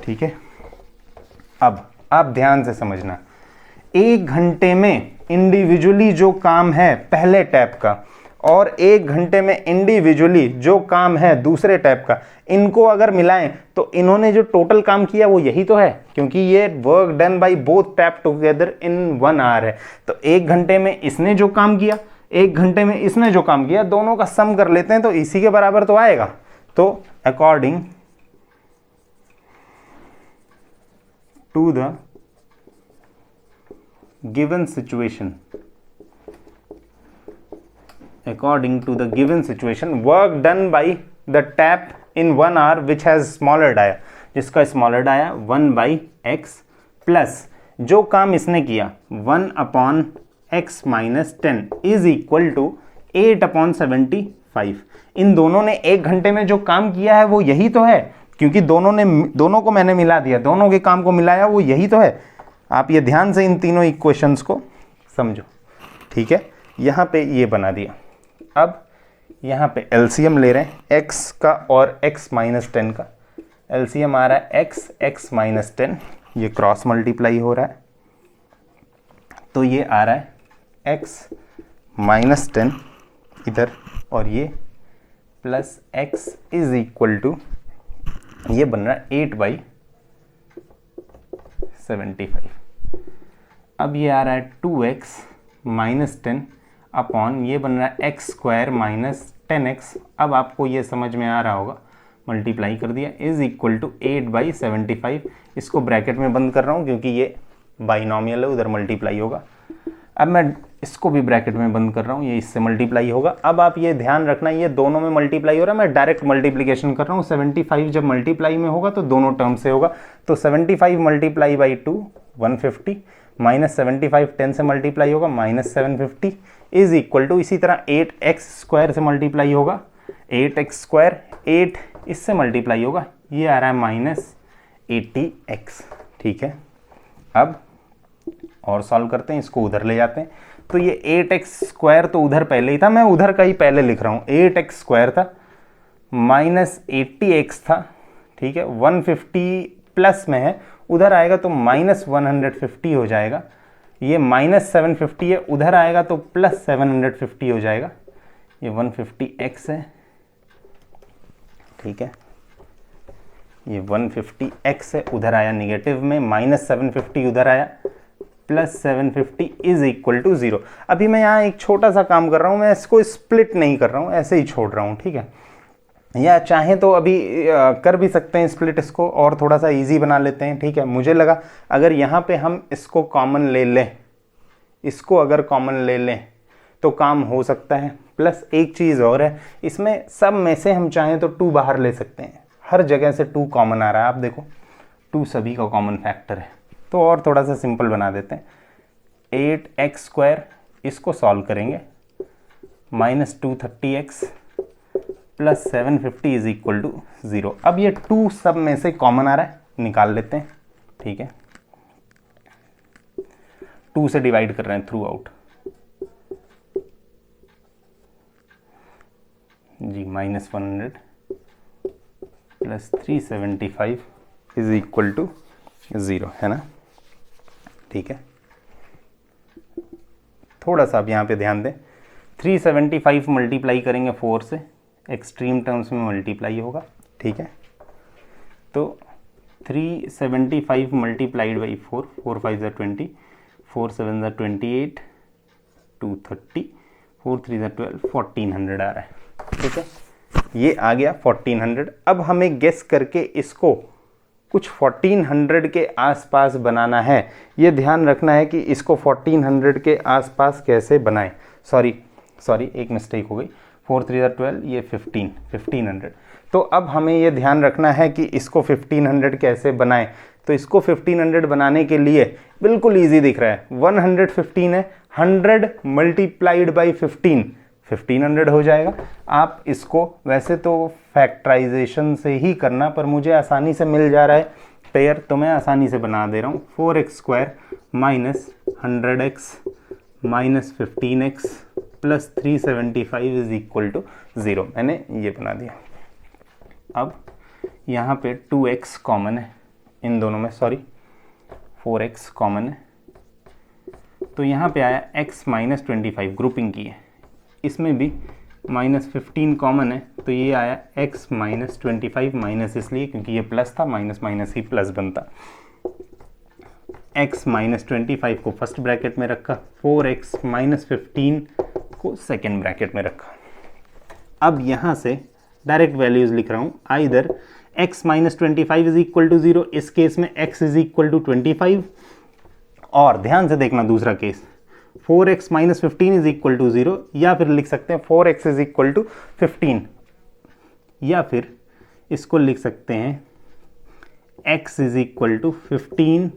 ठीक है। अब आप ध्यान से समझना, 1 घंटे में इंडिविजुअली जो काम है पहले टैप का, और 1 घंटे में इंडिविजुअली जो काम है दूसरे टैप का, इनको अगर मिलाएं तो इन्होंने जो टोटल काम किया वो यही तो है, क्योंकि ये work done by both tap together in 1 hour है। तो 1 घंटे में इसने जो काम किया, 1 घंटे में इसने जो काम किया, दोनों का सम कर लेते हैं तो इसी के बराबर तो आएगा। तो according to the given situation, according to the given situation, work done by the tap in 1 hour which has smaller dia, जिसका smaller dia 1/x प्लस जो काम इसने किया 1/x - 10 इज इक्वल टू 8/75। इन दोनों ने 1 घंटे में जो काम किया है वो यही तो है, क्योंकि दोनों को मैंने मिला दिया, दोनों के काम को मिलाया, वो यही तो है। आप ये ध्यान से इन तीनों इक्वेशंस को समझो, ठीक है। यहाँ पे ये बना दिया। अब यहाँ पे एलसीएम ले रहे हैं x का और x - 10 का। एलसीएम आ रहा है x - 10, ये क्रॉस मल्टीप्लाई हो रहा है, तो ये आ रहा है x - 10 इधर, और ये plus x is equal to, ये बन रहा है 8/75। अब ये आ रहा है 2x - 10 अपॉन, ये बन रहा है x² - 10x। अब आपको ये समझ में आ रहा होगा, मल्टीप्लाई कर दिया, इज इक्वल टू 8/75। इसको ब्रैकेट में बंद कर रहा हूँ क्योंकि ये बाइनॉमियल है, उधर मल्टीप्लाई होगा। अब मैं इसको भी ब्रैकेट में बंद कर रहा हूँ, ये इससे मल्टीप्लाई होगा। अब आप ये ध्यान रखना, ये दोनों में मल्टीप्लाई हो रहा है, मैं डायरेक्ट मल्टीप्लिकेशन कर रहा हूँ। 75 जब मल्टीप्लाई में होगा तो दोनों टर्म से होगा, तो 75 मल्टीप्लाई बाई 2 150, माइनस 75 10 से मल्टीप्लाई होगा माइनस 750, इज इक्वल टू इसी तरह 8x स्क्वायर से मल्टीप्लाई होगा, 8x स्क्वायर 8 इससे मल्टीप्लाई होगा, ये आ रहा है माइनस 80x। ठीक है, अब और सॉल्व करते हैं, इसको उधर ले जाते हैं। तो ये 8x स्क्वायर तो उधर पहले ही था, मैं उधर का ही पहले लिख रहा हूँ। 8x स्क्वायर था माइनस 80x था, ठीक है, 150 प्लस में है, उधर आएगा तो माइनस 150 हो जाएगा। ये माइनस 750 है, उधर आएगा तो प्लस 750 हो जाएगा। ये 150x है, ठीक है, ये 150x है, उधर आया निगेटिव में, माइनस 750 उधर आया, प्लस 750 इज इक्वल टू 0। अभी मैं यहाँ एक छोटा सा काम कर रहा हूँ, मैं इसको स्प्लिट नहीं कर रहा हूँ, ऐसे ही छोड़ रहा हूँ, ठीक है। या चाहें तो अभी कर भी सकते हैं स्प्लिट, इसको और थोड़ा सा इजी बना लेते हैं, ठीक है। मुझे लगा अगर यहाँ पे हम इसको कॉमन ले लें, इसको अगर कॉमन ले लें तो काम हो सकता है। प्लस एक चीज़ और है, इसमें सब में से हम चाहें तो 2 बाहर ले सकते हैं, हर जगह से 2 कॉमन आ रहा है, आप देखो 2 सभी का कॉमन फैक्टर है। तो और थोड़ा सा सिंपल बना देते हैं, 8x स्क्वायर इसको सॉल्व करेंगे, minus 230x plus 750 is equal to 0। अब ये 2 सब में से कॉमन आ रहा है, निकाल लेते हैं, ठीक है। 2 से डिवाइड कर रहे हैं थ्रू आउट जी, minus 100 plus 375 is equal to 0, है ना, ठीक है। थोड़ा सा आप यहाँ पे ध्यान दें, 375 मल्टीप्लाई करेंगे 4 से, एक्सट्रीम टर्म्स में मल्टीप्लाई होगा, ठीक है। तो 375 मल्टीप्लाइड बाई 4, 4 5 ज़ा 20, 4 7 ज़ा 28, 230, 4 3 ज़ा 12, 1400 आ रहा है, ठीक है। ये आ गया 1400। अब हमें गेस करके इसको कुछ 1400 के आसपास बनाना है। ये ध्यान रखना है कि इसको 1400 के आसपास कैसे बनाएं। सॉरी एक मिस्टेक हो गई, 4 3 ज़ा 12, ये 1500। तो अब हमें ये ध्यान रखना है कि इसको 1500 कैसे बनाएं। तो इसको 1500 बनाने के लिए बिल्कुल इजी दिख रहा है, 115 है, 100 मल्टीप्लाइड बाई 1500 हो जाएगा। आप इसको वैसे तो फैक्टराइजेशन से ही करना, पर मुझे आसानी से मिल जा रहा है पेयर, तो मैं आसानी से बना दे रहा हूँ। 4x square minus 100x minus 15x plus 375 is equal to 0। मैंने ये बना दिया। अब यहाँ पे 2x कॉमन है इन दोनों में, 4x कॉमन है, तो यहाँ पे आया x माइनस 25, ग्रुपिंग की है, इसमें भी माइनस 15 कॉमन है, तो ये आया x माइनस 25, माइनस इसलिए क्योंकि ये प्लस था, माइनस माइनस ही प्लस बनता। x माइनस 25 को फर्स्ट ब्रैकेट में रखा, 4x माइनस 15 को सेकेंड ब्रैकेट में रखा। अब यहाँ से डायरेक्ट वैल्यूज लिख रहा हूँ, either x minus 25 is equal to 0, इस केस में x इज इक्वल टू 25, और ध्यान से देखना दूसरा case 4x minus 15 is equal to 0, या फिर लिख सकते हैं 4x इज इक्वल टू 15, या फिर इसको लिख सकते हैं x is equal to 15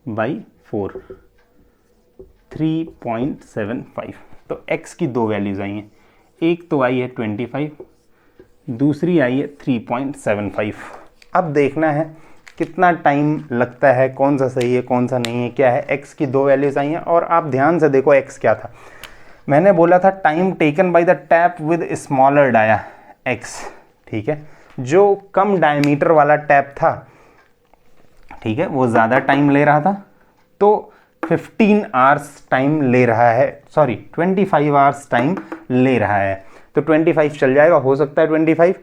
by 4, 3.75। तो x की 2 वैल्यूज आई हैं, एक तो आई है 25, दूसरी आई है 3.75। अब देखना है कितना टाइम लगता है, कौन सा सही है कौन सा नहीं है, क्या है। x की 2 वैल्यूज आई हैं, और आप ध्यान से देखो x क्या था, मैंने बोला था time taken by the tap with smaller dia x, ठीक है। जो कम डायमीटर वाला टैप था, ठीक है, वो ज़्यादा टाइम ले रहा था, तो 15 आवर्स टाइम ले रहा है, 25 आवर्स टाइम ले रहा है, तो 25 चल जाएगा, हो सकता है 25।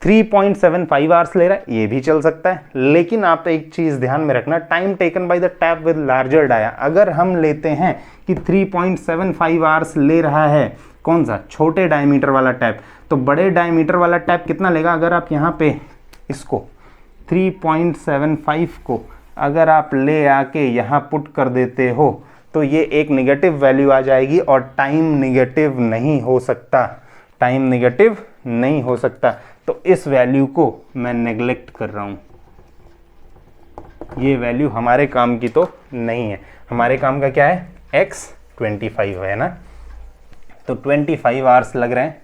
3.75 आवर्स ले रहा है, ये भी चल सकता है, लेकिन आप एक चीज़ ध्यान में रखना, time taken by the tap with larger dia, अगर हम लेते हैं कि 3.75 आवर्स ले रहा है कौन सा, छोटे डायमीटर वाला टैप, तो बड़े डायमीटर वाला टैप कितना लेगा, अगर आप यहाँ पे इसको 3.75 को अगर आप ले आके यहाँ पुट कर देते हो तो ये एक निगेटिव वैल्यू आ जाएगी और टाइम निगेटिव नहीं हो सकता, टाइम निगेटिव नहीं हो सकता। तो इस वैल्यू को मैं नेग्लेक्ट कर रहा हूँ, ये वैल्यू हमारे काम की तो नहीं है। हमारे काम का क्या है, x 25 है ना, तो 25 आवर्स लग रहे हैं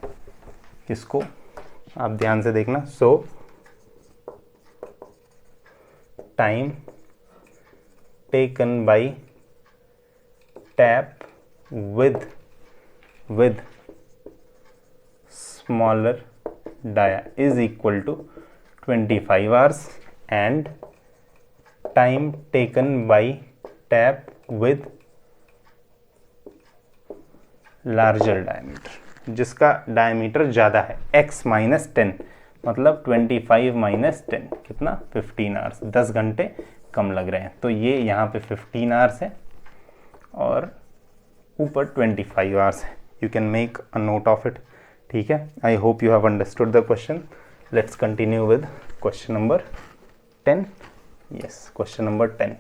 किसको, आप ध्यान से देखना। सो time taken bye tap with smaller dia is equal to 25 hours and time taken by tap with larger diameter, जिसका डायमीटर ज़्यादा है, x माइनस 10 मतलब 25 माइनस 10 कितना 15 आवर्स, 10 घंटे कम लग रहे हैं। तो ये यहाँ पे 15 आवर्स है और ऊपर 25 आवर्स है। You can make a note of it, ठीक है। I hope you have understood the question. Let's continue with question number 10। Yes, question number 10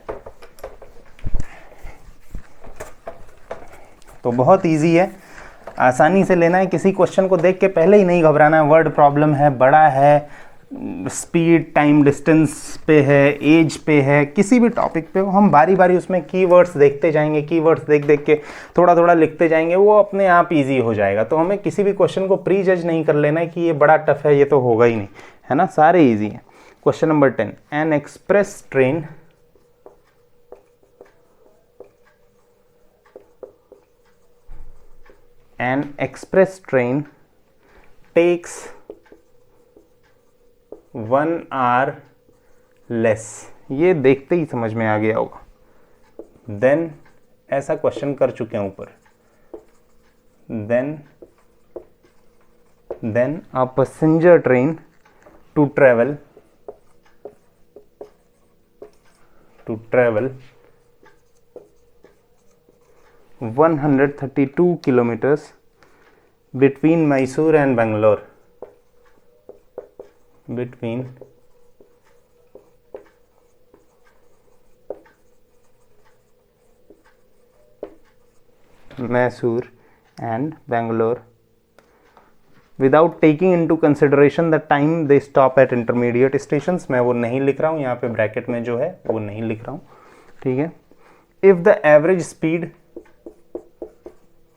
तो बहुत इजी है, आसानी से लेना है। किसी क्वेश्चन को देख के पहले ही नहीं घबराना है, वर्ड प्रॉब्लम है, बड़ा है, स्पीड टाइम डिस्टेंस पे है, एज पे है, किसी भी टॉपिक पे हो, हम बारी बारी उसमें कीवर्ड्स देखते जाएंगे, कीवर्ड्स देख देख के थोड़ा थोड़ा लिखते जाएंगे, वो अपने आप इजी हो जाएगा। तो हमें किसी भी क्वेश्चन को प्री जज नहीं कर लेना है कि ये बड़ा टफ है, ये तो होगा ही नहीं, है ना, सारे इजी हैं। Question number 10, N express train takes 1 hour less, ये देखते ही समझ में आ गया होगा। देन ऐसा क्वेश्चन कर चुके हैं ऊपर। Then a passenger train to travel 132 kilometers between Mysore and Bangalore, between Mysore and Bangalore without taking into consideration the time they stop at intermediate stations। मैं वो नहीं लिख रहा हूँ यहाँ पे, ब्रैकेट में जो है वो नहीं लिख रहा हूँ, ठीक है। if the average speed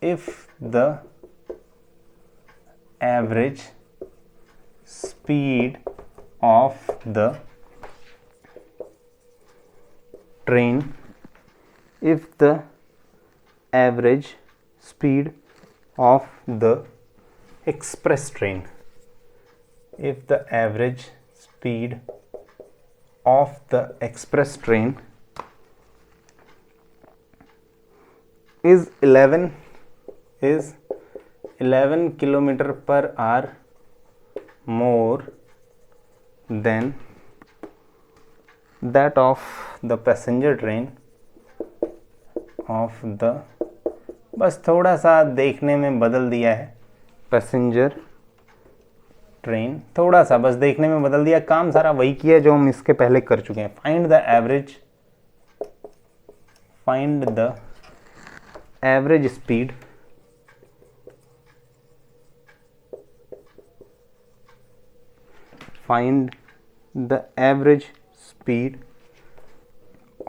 of the train, if the average speed of the express train, if the average speed of the express train is 11 kilometer per hour more than that of the passenger train of the, बस थोड़ा सा देखने में बदल दिया है, पैसेंजर ट्रेन थोड़ा सा बस देखने में बदल दिया, काम सारा वही किया जो हम इसके पहले कर चुके हैं। Find the average speed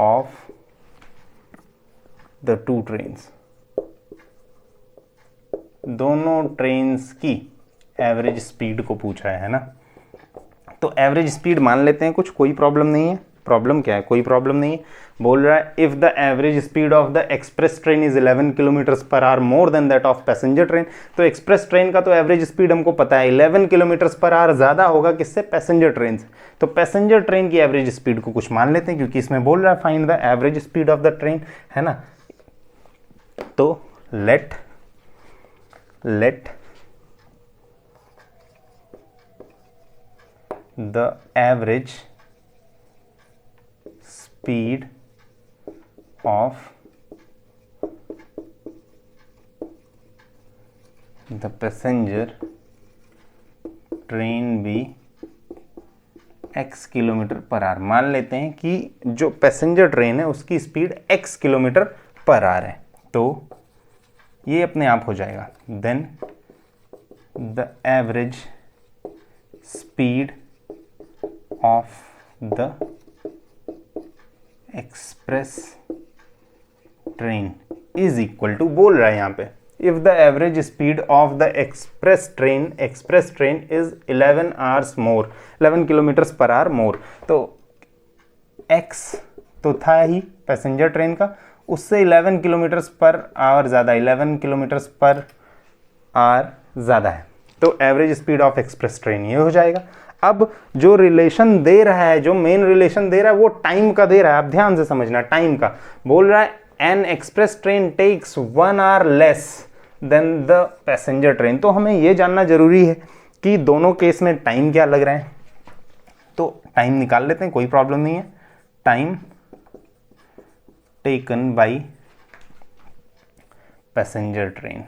of the two trains, दोनों ट्रेन्स की एवरेज स्पीड को पूछा है ना। तो एवरेज स्पीड मान लेते हैं कुछ, कोई प्रॉब्लम नहीं है। प्रॉब्लम क्या है, कोई प्रॉब्लम नहीं है। बोल रहा है if the average speed of the express train is 11 kilometre per hour more than that of passenger train. तो एक्सप्रेस ट्रेन का तो एवरेज स्पीड हमको पता है 11 किलोमीटर पर आवर ज्यादा होगा किससे, पैसेंजर ट्रेन से। तो पैसेंजर ट्रेन की एवरेज स्पीड को कुछ मान लेते हैं, क्योंकि इसमें बोल रहा है find the average speed of the train, है ना। तो let the average speed of the passenger train भी x किलोमीटर पर आवर। मान लेते हैं कि जो पैसेंजर ट्रेन है उसकी speed x kilometre per hour है, तो ये अपने आप हो जाएगा। Then the average speed of the express train is equal to, बोल रहा है यहाँ पे, if the average speed of the express train is 11 hours more, 11 kilometre per hour more. तो x तो था ही पैसेंजर ट्रेन का, उससे 11 किलोमीटर पर आवर ज़्यादा, 11 किलोमीटर पर आवर ज़्यादा है, तो average speed of express train ये हो जाएगा। अब जो रिलेशन दे रहा है, जो मेन रिलेशन दे रहा है वो टाइम का दे रहा है। आप ध्यान से समझना, टाइम का बोल रहा है an express train takes 1 hour less than the passenger train. तो हमें ये जानना जरूरी है कि दोनों केस में टाइम क्या लग रहा है, तो टाइम निकाल लेते हैं, कोई प्रॉब्लम नहीं है। Time taken by passenger train,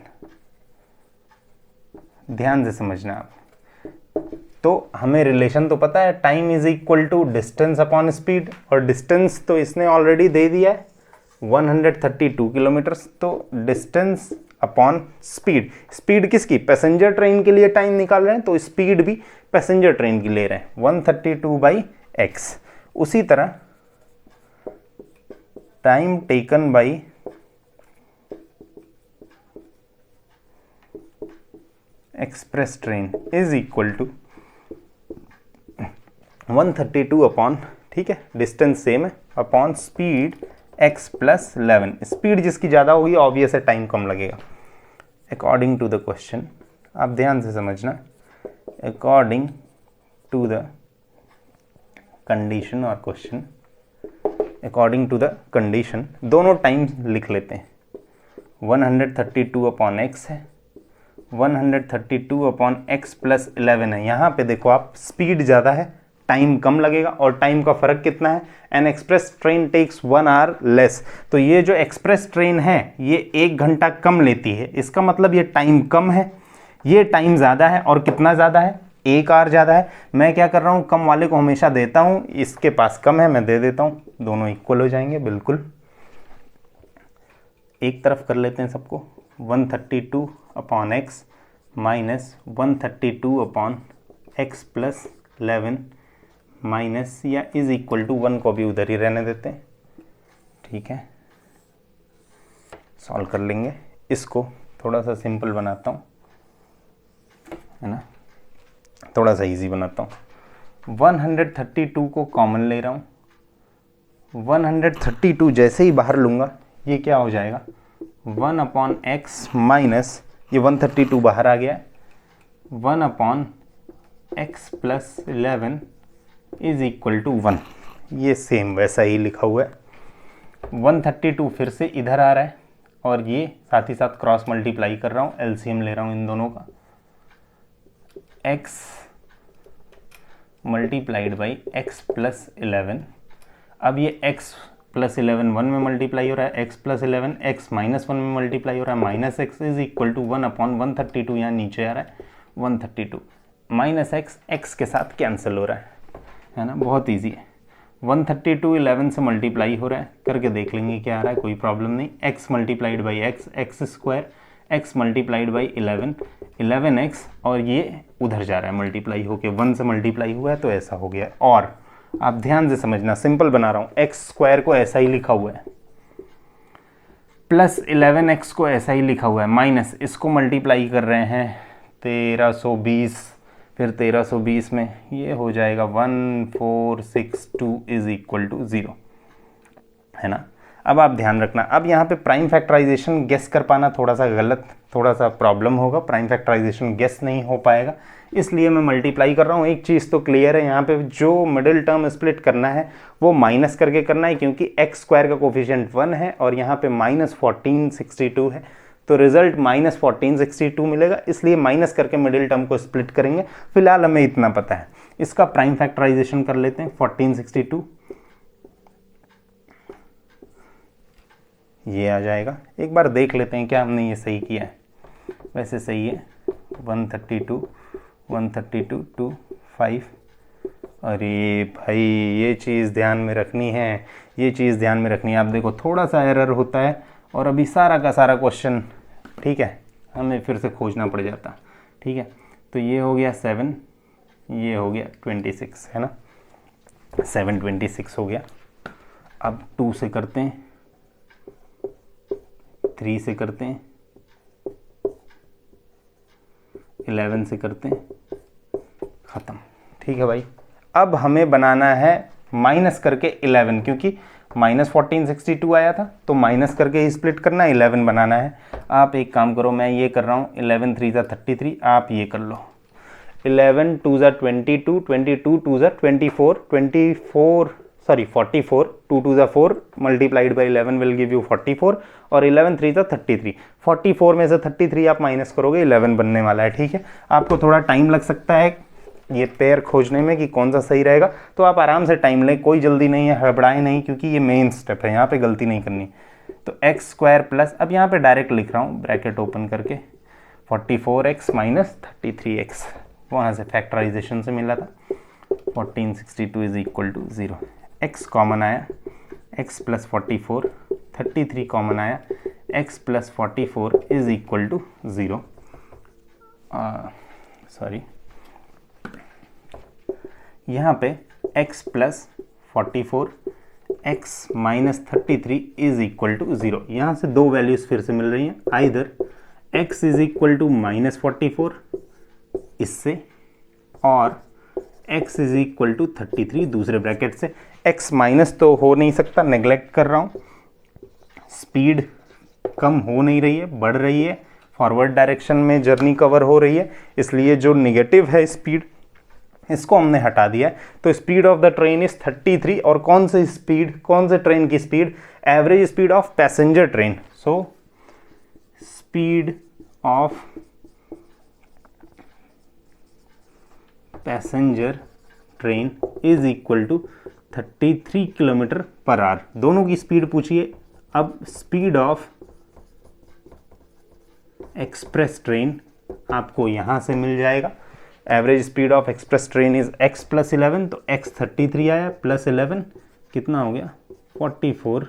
ध्यान से समझना आप। तो हमें रिलेशन तो पता है, time is equal to distance upon speed, और डिस्टेंस तो इसने ऑलरेडी दे दिया है 132 किलोमीटर। तो डिस्टेंस अपॉन स्पीड, स्पीड किसकी, पैसेंजर ट्रेन के लिए टाइम निकाल रहे हैं, तो स्पीड भी पैसेंजर ट्रेन की ले रहे हैं 132/x। उसी तरह time taken by express train is equal to 132 upon, ठीक है डिस्टेंस सेम है, upon speed x plus 11। Speed जिसकी ज़्यादा होगी ऑब्वियस है टाइम कम लगेगा। अकॉर्डिंग टू द क्वेश्चन, आप ध्यान से समझना, अकॉर्डिंग टू द कंडीशन और question, according to the condition दोनों टाइम लिख लेते हैं। 132 अपॉन एक्स है, 132 अपॉन एक्स प्लस 11 है। यहाँ पे देखो आप, स्पीड ज़्यादा है टाइम कम लगेगा, और टाइम का फर्क कितना है, an express train takes 1 hour less. तो ये जो एक्सप्रेस ट्रेन है ये 1 घंटा कम लेती है, इसका मतलब ये टाइम कम है, ये टाइम ज़्यादा है, और कितना ज़्यादा है, 1 आवर ज़्यादा है। मैं क्या कर रहा हूँ, कम वाले को हमेशा देता हूँ, इसके पास कम है मैं दे देता हूँ, दोनों इक्वल हो जाएंगे बिल्कुल। एक तरफ कर लेते हैं सबको, 132 upon x minus 132 upon x plus 11 minus या इज इक्वल टू 1 को भी उधर ही रहने देते हैं, ठीक है। सॉल्व कर लेंगे, इसको थोड़ा सा सिंपल बनाता हूँ, है ना, थोड़ा सा इजी बनाता हूँ। 132 को कॉमन ले रहा हूँ, 132 जैसे ही बाहर लूँगा ये क्या हो जाएगा, 1 अपॉन एक्स माइनस, ये 132 बाहर आ गया, 1 upon x plus 11 is equal to 1। ये सेम वैसा ही लिखा हुआ है। 132 फिर से इधर आ रहा है, और ये साथ ही साथ क्रॉस मल्टीप्लाई कर रहा हूँ, एलसीएम ले रहा हूँ इन दोनों का, x multiplied by x plus 11। अब ये x प्लस 11 1 में मल्टीप्लाई हो रहा है, x प्लस 11 x माइनस 1 में मल्टीप्लाई हो रहा है, minus x is equal to 1 upon 132, यहाँ नीचे आ रहा है 132, माइनस x के साथ कैंसिल हो रहा है ना, बहुत ईजी है। 132 11 से मल्टीप्लाई हो रहा है, करके देख लेंगे क्या आ रहा है, कोई प्रॉब्लम नहीं। x multiplied by x square, x multiplied by 11x, और ये उधर जा रहा है मल्टीप्लाई होके, 1 से मल्टीप्लाई हुआ है तो ऐसा हो गया। और आप ध्यान से समझना, सिंपल बना रहा हूँ, एक्स स्क्वायर को ऐसा ही लिखा हुआ है, प्लस 11x को ऐसा ही लिखा हुआ है, माइनस इसको मल्टीप्लाई कर रहे हैं 1320, फिर 1320 में ये हो जाएगा 1462 इज इक्वल टू 0, है ना। अब आप ध्यान रखना, अब यहाँ पे प्राइम फैक्टराइजेशन गेस कर पाना थोड़ा सा गलत, थोड़ा सा प्रॉब्लम होगा, प्राइम फैक्टराइजेशन गेस नहीं हो पाएगा, इसलिए मैं मल्टीप्लाई कर रहा हूँ। एक चीज़ तो क्लियर है, यहाँ पे जो मिडिल टर्म स्प्लिट करना है वो माइनस करके करना है, क्योंकि एक्स स्क्वायर का कोफिशिएंट 1 है और यहाँ पे माइनस 1462 है, तो रिजल्ट माइनस 1462 मिलेगा, इसलिए माइनस करके मिडिल टर्म को स्प्लिट करेंगे। फिलहाल हमें इतना पता है, इसका प्राइम फैक्टराइजेशन कर लेते हैं। 1462 ये आ जाएगा, एक बार देख लेते हैं क्या हमने ये सही किया है, वैसे सही है। 132 132 to 5। अरे भाई ये चीज़ ध्यान में रखनी है, ये चीज़ ध्यान में रखनी है। आप देखो थोड़ा सा एरर होता है और अभी सारा का सारा क्वेश्चन, ठीक है, हमें फिर से खोजना पड़ जाता। ठीक है, तो ये हो गया 7, ये हो गया 26, है ना, 726 हो गया। अब 2 से करते हैं, 3 से करते हैं, 11 से करते हैं, ख़त्म। ठीक है भाई, अब हमें बनाना है माइनस करके 11, क्योंकि माइनस 1462 आया था तो माइनस करके ही स्प्लिट करना, 11 बनाना है। आप एक काम करो, मैं ये कर रहा हूँ, 11 3 ज़ा 33, आप ये कर लो, 11 2 ज़ा 22, 22 2 ज़ा 24, 44, 2 2 ज़ा 4 multiplied by 11 will give you 44, और 11 3 ज़ा 33, 44 में से 33 आप माइनस करोगे, 11 बनने वाला है। ठीक है, आपको थोड़ा टाइम लग सकता है ये पेयर खोजने में कि कौन सा सही रहेगा, तो आप आराम से टाइम लें, कोई जल्दी नहीं है, हड़बड़ाएं नहीं, क्योंकि ये मेन स्टेप है, यहाँ पे गलती नहीं करनी। तो एक्स स्क्वायर प्लस, अब यहाँ पे डायरेक्ट लिख रहा हूँ ब्रैकेट ओपन करके, 44x माइनस 33x, वहाँ से फैक्टराइजेशन से मिला था, 1462 is equal to 0। x common आया, x प्लस 44, 33 कॉमन आया, x plus 44 is equal to 0। Sorry, यहाँ पे x plus 44, x minus 33 is equal to 0। यहाँ से दो वैल्यूज फिर से मिल रही हैं, either x is equal to minus 44 इससे, और x इज इक्वल टू 33 दूसरे ब्रैकेट से। x माइनस तो हो नहीं सकता, नेग्लेक्ट कर रहा हूँ, स्पीड कम हो नहीं रही है, बढ़ रही है, फॉरवर्ड डायरेक्शन में जर्नी कवर हो रही है, इसलिए जो निगेटिव है स्पीड, इसको हमने हटा दिया है। तो speed of the train is 33, और कौन से स्पीड, कौन से ट्रेन की speed, average speed of passenger train. So speed of passenger train is equal to 33 kilometre per hour. दोनों की स्पीड पूछिए। अब स्पीड ऑफ एक्सप्रेस ट्रेन आपको यहां से मिल जाएगा, average speed of express train is x plus 11, तो x 33 आया प्लस 11 कितना हो गया, 44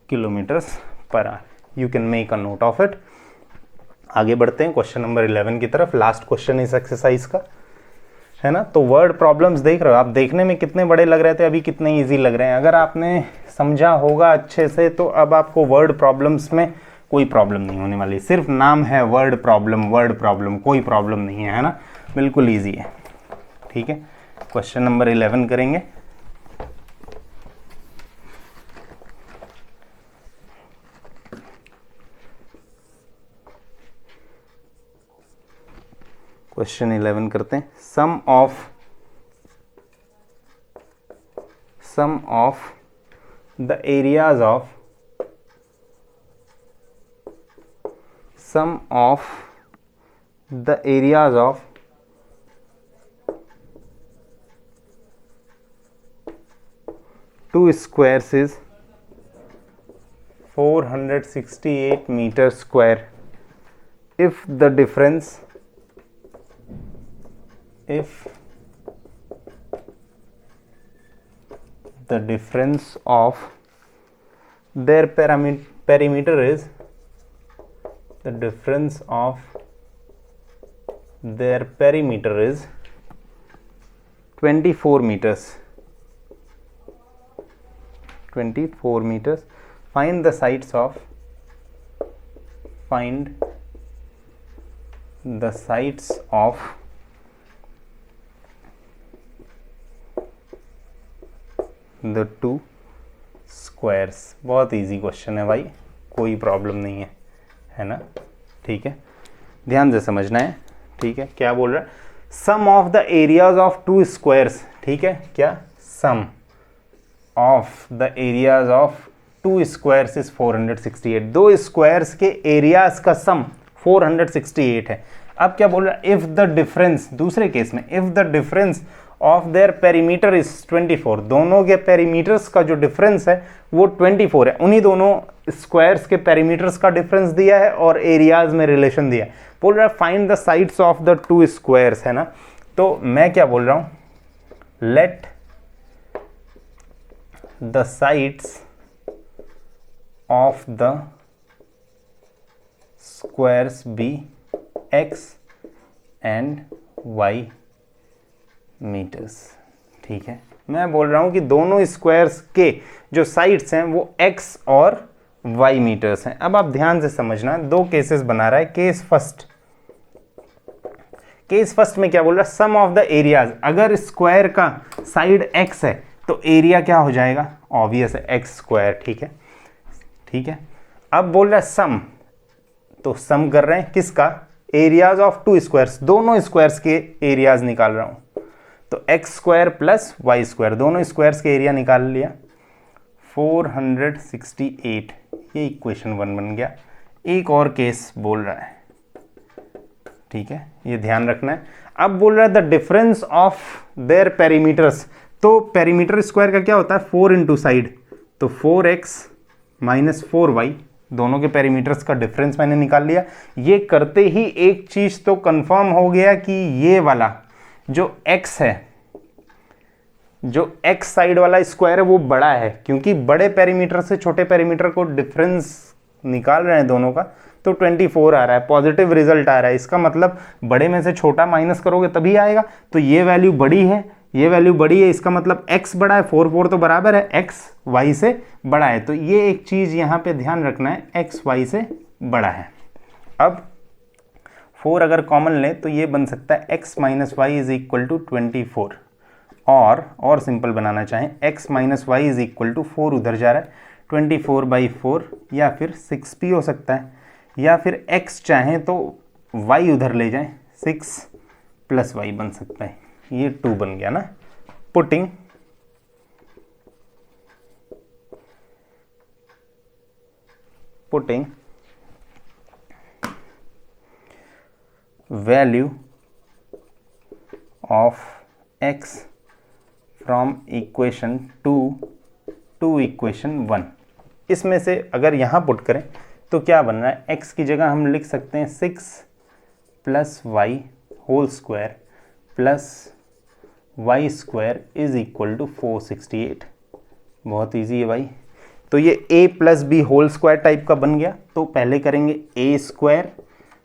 kilometres per hour. You can make a note of it. आगे बढ़ते हैं क्वेश्चन नंबर 11 की तरफ, लास्ट क्वेश्चन इस एक्सरसाइज का, है ना। तो वर्ड प्रॉब्लम्स देख रहे हो आप, देखने में कितने बड़े लग रहे थे, अभी कितने इजी लग रहे हैं। अगर आपने समझा होगा अच्छे से तो अब आपको वर्ड प्रॉब्लम्स में कोई प्रॉब्लम नहीं होने वाली। सिर्फ नाम है वर्ड प्रॉब्लम, कोई प्रॉब्लम नहीं है ना, बिल्कुल इजी है। ठीक है, क्वेश्चन नंबर 11 करेंगे। क्वेश्चन 11 करते हैं। Sum of the areas of two squares is 468 meters square if the difference of their perimeter is 24 meters. Find the sides of the two squares। बहुत इजी क्वेश्चन है भाई, कोई प्रॉब्लम नहीं है ना। ठीक है, ध्यान से समझना है। ठीक है, क्या बोल रहा है, sum of the areas of two squares. ठीक है, क्या, sum of the areas of two squares is 468। दो स्क्वायर्स के एरियाज का सम 468 है। अब क्या बोल रहा है, इफ द डिफरेंस, दूसरे केस में if the difference of their perimeter is 24, दोनों के पेरीमीटर्स का जो डिफरेंस है वो 24 है। उन्हीं दोनों स्क्वायर्स के पेरीमीटर्स का डिफरेंस दिया है और एरियाज में रिलेशन दिया है। बोल रहा है find the sides of the two squares, है ना। तो मैं क्या बोल रहा हूं, let the sides of the squares be x and y metres. ठीक है, मैं बोल रहा हूं कि दोनों स्क्वायर्स के जो साइड्स हैं वो x और y मीटर्स हैं। अब आप ध्यान से समझना, दो केसेस बना रहा है। केस फर्स्ट में क्या बोल रहा है, सम ऑफ द एरियाज। अगर स्क्वायर का साइड x है तो एरिया क्या हो जाएगा, ऑब्वियस है x स्क्वायर। ठीक है, ठीक है। अब बोल रहा है सम, तो सम कर रहे हैं किसका, एरियाज ऑफ टू स्क्वायर्स, दोनों स्क्वायर्स के एरियाज निकाल रहा हूं। तो x square plus y square, दोनों स्क्वायर्स के एरिया निकाल लिया, 468। ये इक्वेशन 1 बन गया। एक और केस बोल रहा है, ठीक है, ये ध्यान रखना है। अब बोल रहा है the difference of their perimeters. तो पेरीमीटर स्क्वायर का क्या होता है, 4 इंटू साइड, तो 4x माइनस 4y, दोनों के पेरीमीटर्स का डिफरेंस मैंने निकाल लिया। ये करते ही एक चीज तो कंफर्म हो गया कि ये वाला जो x है, जो x साइड वाला स्क्वायर है वो बड़ा है, क्योंकि बड़े पेरीमीटर से छोटे पेरीमीटर को डिफरेंस निकाल रहे हैं दोनों का, तो 24 आ रहा है, पॉजिटिव रिजल्ट आ रहा है। इसका मतलब बड़े में से छोटा माइनस करोगे तभी आएगा। तो ये वैल्यू बड़ी है, ये वैल्यू बड़ी है, इसका मतलब x बड़ा है, 4 4 तो बराबर है, x y से बड़ा है। तो ये एक चीज यहां पे ध्यान रखना है, x y से बड़ा है। अब 4 अगर कॉमन ले तो ये बन सकता है x minus y is equal to 24, और सिंपल बनाना चाहें x minus y is equal to 4 उधर जा रहा है, 24/4, या फिर 6 भी हो सकता है, या फिर x चाहें तो y उधर ले जाएं, 6 प्लस वाई बन सकता है। ये 2 बन गया ना। Putting value of x from equation 2 to equation 1। इसमें से अगर यहां पुट करें तो क्या बन रहा है, x की जगह हम लिख सकते हैं 6 plus y whole square plus y square is equal to 468। बहुत इजी है भाई। तो ये a plus b whole square type का बन गया। तो पहले करेंगे a स्क्वायर,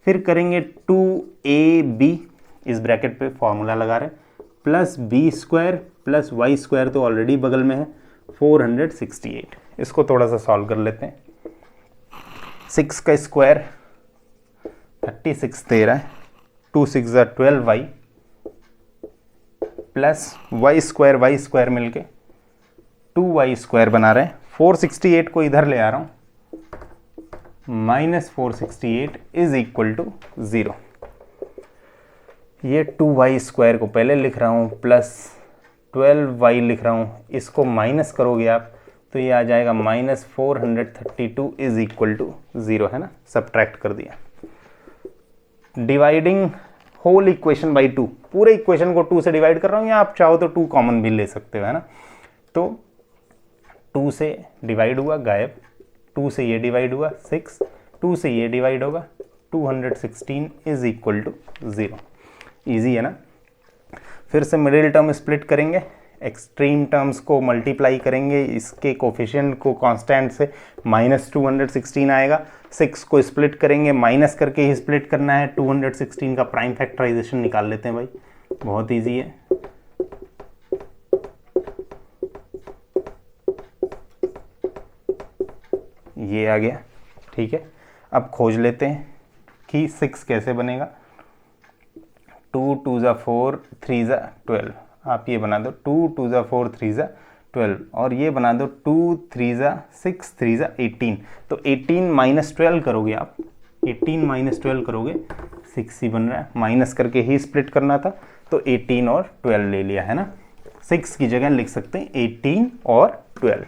फिर करेंगे 2ab, इस ब्रैकेट पे फॉर्मूला लगा रहे हैं, plus b square plus y square तो ऑलरेडी बगल में है, 468। इसको थोड़ा सा सॉल्व कर लेते हैं। 6 का स्क्वायर 36 दे रहा है, 2 6 12y प्लस वाई स्क्वायर मिलके 2y स्क्वायर बना रहे हैं। 468 को इधर ले आ रहा हूं, माइनस 468 इज इक्वल टू 0। ये 2y स्क्वायर को पहले लिख रहा हूं, प्लस 12y लिख रहा हूं, इसको माइनस करोगे आप तो ये आ जाएगा माइनस 432 इज इक्वल टू 0, है ना। सब्ट्रैक्ट कर दिया। डिवाइडिंग होल इक्वेशन बाई 2, पूरे इक्वेशन को 2 से डिवाइड कर रहा हूं, या आप चाहो तो 2 कॉमन भी ले सकते हो, है ना। तो 2 से डिवाइड हुआ गायब, 2 से ये डिवाइड हुआ 6, 2 से ये डिवाइड होगा 216 इज इक्वल टू 0। ईजी है ना। फिर से मिडिल टर्म स्प्लिट करेंगे, एक्सट्रीम टर्म्स को मल्टीप्लाई करेंगे, इसके कोफिशिएंट को कांस्टेंट से, माइनस 216 आएगा। 6 को स्प्लिट करेंगे, माइनस करके ही स्प्लिट करना है, 216 का प्राइम फैक्टराइजेशन निकाल लेते हैं भाई, बहुत इजी है। ये आ गया, ठीक है। अब खोज लेते हैं कि 6 कैसे बनेगा। 2 2 ज़ा 4 3 ज़ा 12, आप ये बना दो 2 2 ज़ा 4 3 ज़ा 12, और ये बना दो 2 3 ज़ा 6 3 ज़ा 18। तो 18 माइनस 12 करोगे आप, 18 माइनस 12 करोगे 6 ही बन रहा है, माइनस करके ही स्प्लिट करना था, तो 18 और 12 ले लिया, है ना। 6 की जगह लिख सकते हैं 18 और 12।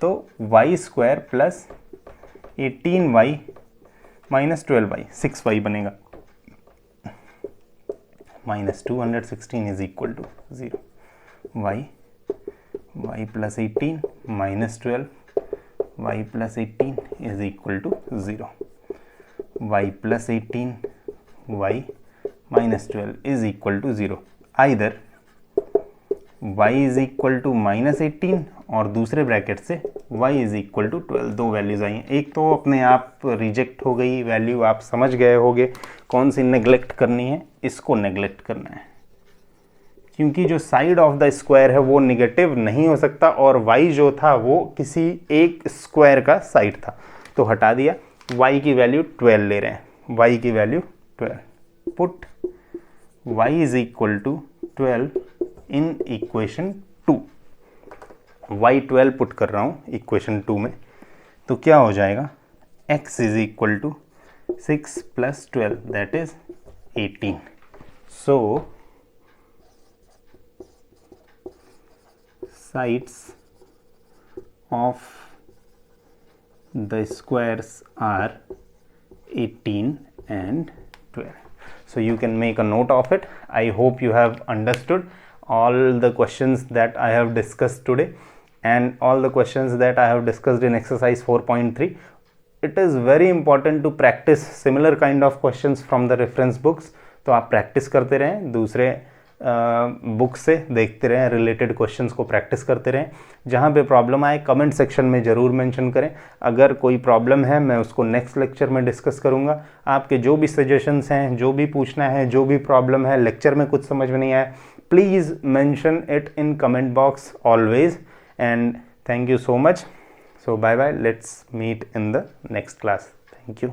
तो Y square plus 18y minus 12y 6y बनेगा, minus 216 is equal to 0। y plus 18 minus 12, y plus 18 is equal to 0, y plus 18 y minus 12 is equal to 0. Either y is equal to minus 18 और दूसरे ब्रैकेट से y is equal to 12. दो वैल्यूज़ आई हैं, एक तो अपने आप रिजेक्ट हो गई वैल्यू, आप समझ गए होगे कौन सी नेग्लेक्ट करनी है, इसको नेग्लेक्ट करना है क्योंकि जो साइड ऑफ द स्क्वायर है वो निगेटिव नहीं हो सकता और y जो था वो किसी एक स्क्वायर का साइड था, तो हटा दिया. y की वैल्यू 12 ले रहे हैं, y की value 12. Put y is equal to 12 in equation 2. y 12 put कर रहा हूँ इक्वेशन 2 में, तो क्या हो जाएगा, x is equal to 6 plus 12 that is 18. So sides of the squares are 18 and 12. So you can make a note of it. I hope you have understood all the questions that I have discussed today and all the questions that I have discussed in exercise 4.3. It is very important to practice similar kind of questions from the reference books. तो आप प्रैक्टिस करते रहें, दूसरे बुक से देखते रहें, रिलेटेड क्वेश्चंस को प्रैक्टिस करते रहें. जहाँ पे प्रॉब्लम आए कमेंट सेक्शन में ज़रूर मेंशन करें. अगर कोई प्रॉब्लम है मैं उसको नेक्स्ट लेक्चर में डिस्कस करूँगा. आपके जो भी सजेशंस हैं, जो भी पूछना है, जो भी प्रॉब्लम है, लेक्चर में कुछ समझ में नहीं आया, please mention it in comment box always. And thank you so much. So bye bye, let's meet in the next class. Thank you.